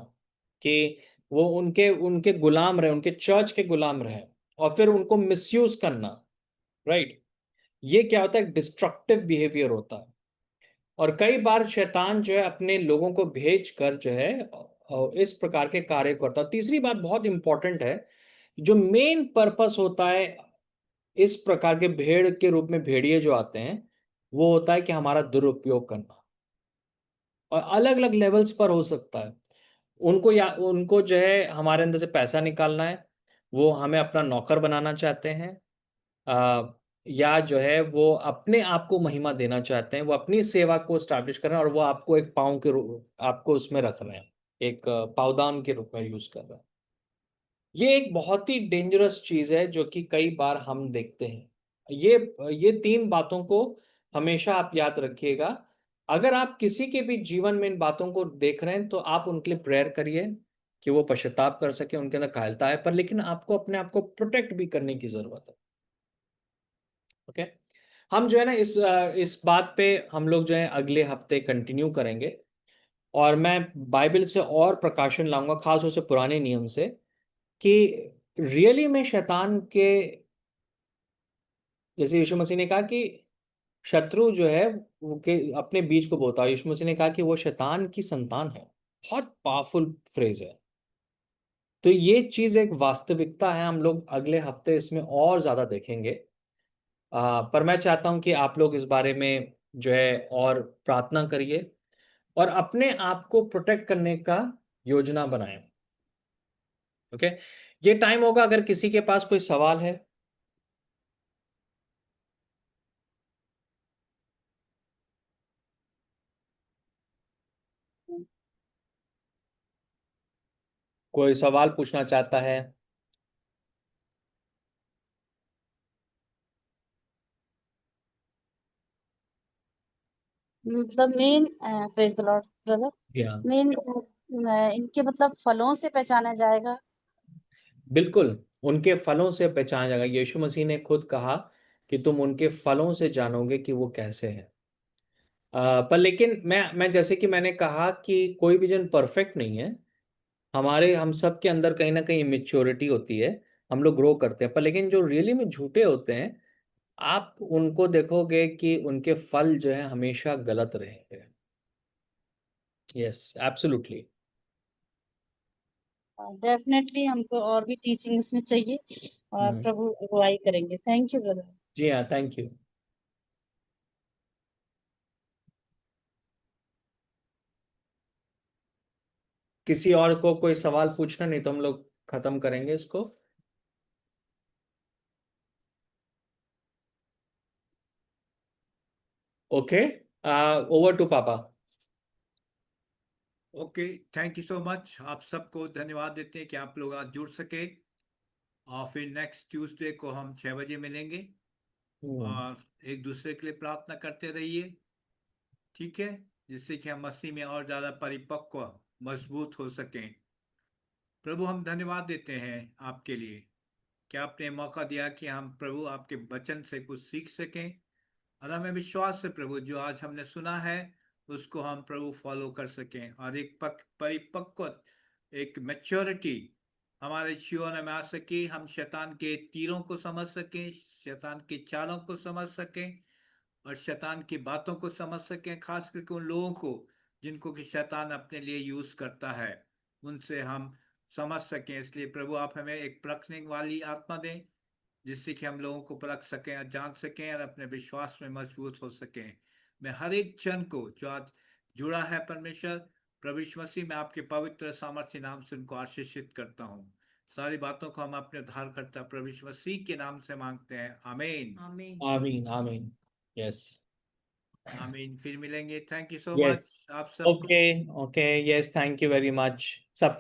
कि वो उनके उनके गुलाम रहे, उनके चर्च के गुलाम रहे, और फिर उनको मिसयूज करना, राइट। ये क्या होता है? डिस्ट्रक्टिव बिहेवियर होता है। और कई बार शैतान जो है अपने लोगों को भेज कर जो है इस प्रकार के कार्य करता है। तीसरी बात बहुत इंपॉर्टेंट है, जो मेन पर्पस होता है इस प्रकार के भेड़ के रूप में भेड़िए जो आते हैं, वो होता है कि हमारा दुरुपयोग करना। और अलग-अलग लेवल्स पर हो सकता है। उनको जो है हमारे अंदर से पैसा निकालना है, वो हमें अपना नौकर बनाना चाहते हैं, या जो है वो अपने आप को महिमा देना चाहते हैं, वो अपनी सेवा को एस्टैब्लिश कर रहे हैं और वो आपको एक पाँव के रू आपको उसमें रख रहे हैं, एक पावदान के रूप में यूज़ कर रहे हैं। ये एक बहुत ही डेंजरस चीज़ है जो कि कई बार हम देखते हैं। ये 3 बातों को हमेशा आप याद रखिएगा। अगर आप किसी के भी जीवन में इन बातों को देख रहे हैं, तो आप उनके लिए प्रेयर करिए कि वो पश्चाताप कर सकें, उनके अंदर कायरता है, पर लेकिन आपको अपने आप को प्रोटेक्ट भी करने की ज़रूरत है। ओके? हम जो है ना इस बात पे हम लोग जो है अगले हफ्ते कंटिन्यू करेंगे और मैं बाइबल से और प्रकाशन लाऊँगा, ख़ास तौर से पुराने नियम से, कि रियली में शैतान के, जैसे यीशु मसीह ने कहा कि शत्रु जो है वो के अपने बीज को बोता है। यीशु मसीह ने कहा कि वो शैतान की संतान है। बहुत पावरफुल फ्रेज़ है। तो ये चीज़ एक वास्तविकता है, हम लोग अगले हफ्ते इसमें और ज़्यादा देखेंगे। पर मैं चाहता हूँ कि आप लोग इस बारे में जो है और प्रार्थना करिए और अपने आप को प्रोटेक्ट करने का योजना बनाएँ। ओके? ये टाइम होगा, अगर किसी के पास कोई सवाल है? कोई सवाल पूछना चाहता है? मतलब men praise the lord brother ji हाँ। मेन इनके मतलब फलों से पहचाना जाएगा। बिल्कुल, उनके फलों से पहचाना जाएगा। यीशु मसीह ने खुद कहा कि तुम उनके फलों से जानोगे कि वो कैसे हैं। पर लेकिन मैं जैसे कि मैंने कहा कि कोई भी जन परफेक्ट नहीं है। हम सब के अंदर कहीं न कहीं इमैच्योरिटी होती है, हम लोग ग्रो करते हैं। पर लेकिन जो रियली में झूठे होते हैं, आप उनको देखोगे कि उनके फल जो है हमेशा गलत रहेंगे। Yes, absolutely. डेफिनेटली हमको और भी टीचिंग इसमें चाहिए और हुँ। प्रभु अगुवाई करेंगे। Thank you brother. जी हाँ, थैंक यू। किसी और को कोई सवाल पूछना, नहीं तो हम लोग खत्म करेंगे इसको। ओके, ओवर टू पापा। Okay, thank you so much. आप सबको धन्यवाद देते हैं कि आप लोग आज जुड़ सके और फिर नेक्स्ट ट्यूसडे को हम 6 बजे मिलेंगे हुँ। और एक दूसरे के लिए प्रार्थना करते रहिए, ठीक है, जिससे कि हम मसीह में और ज़्यादा परिपक्व मजबूत हो सकें। प्रभु हम धन्यवाद देते हैं आपके लिए कि आपने मौका दिया कि हम प्रभु आपके वचन से कुछ सीख सकें और हमें विश्वास है प्रभु जो आज हमने सुना है उसको हम प्रभु फॉलो कर सकें और एक परिपक्व एक मैच्योरिटी हमारे जीवन में आ सके, हम शैतान के तीरों को समझ सकें, शैतान के चालों को समझ सकें और शैतान की बातों को समझ सकें, खास करके उन लोगों को जिनको कि शैतान अपने लिए यूज करता है, उनसे हम समझ सकें। इसलिए प्रभु आप हमें एक परखने वाली आत्मा दें जिससे कि हम लोगों को परख सकें और जान सकें और अपने विश्वास में मजबूत हो सकें। मैं हर एक जन को जो आज जुड़ा है परमेश्वर प्रभु यीशु मसीह में आपके पवित्र सामर्थ्य नाम से उनको आशीषित करता हूँ। सारी बातों को हम अपने उद्धारकर्ता प्रभु यीशु मसीह के नाम से मांगते हैं, आमीन आमीन, आमीन। यस, आमीन। फिर मिलेंगे। Thank you so yes. Much आप सबको। Okay, okay, yes, thank you very much. सबको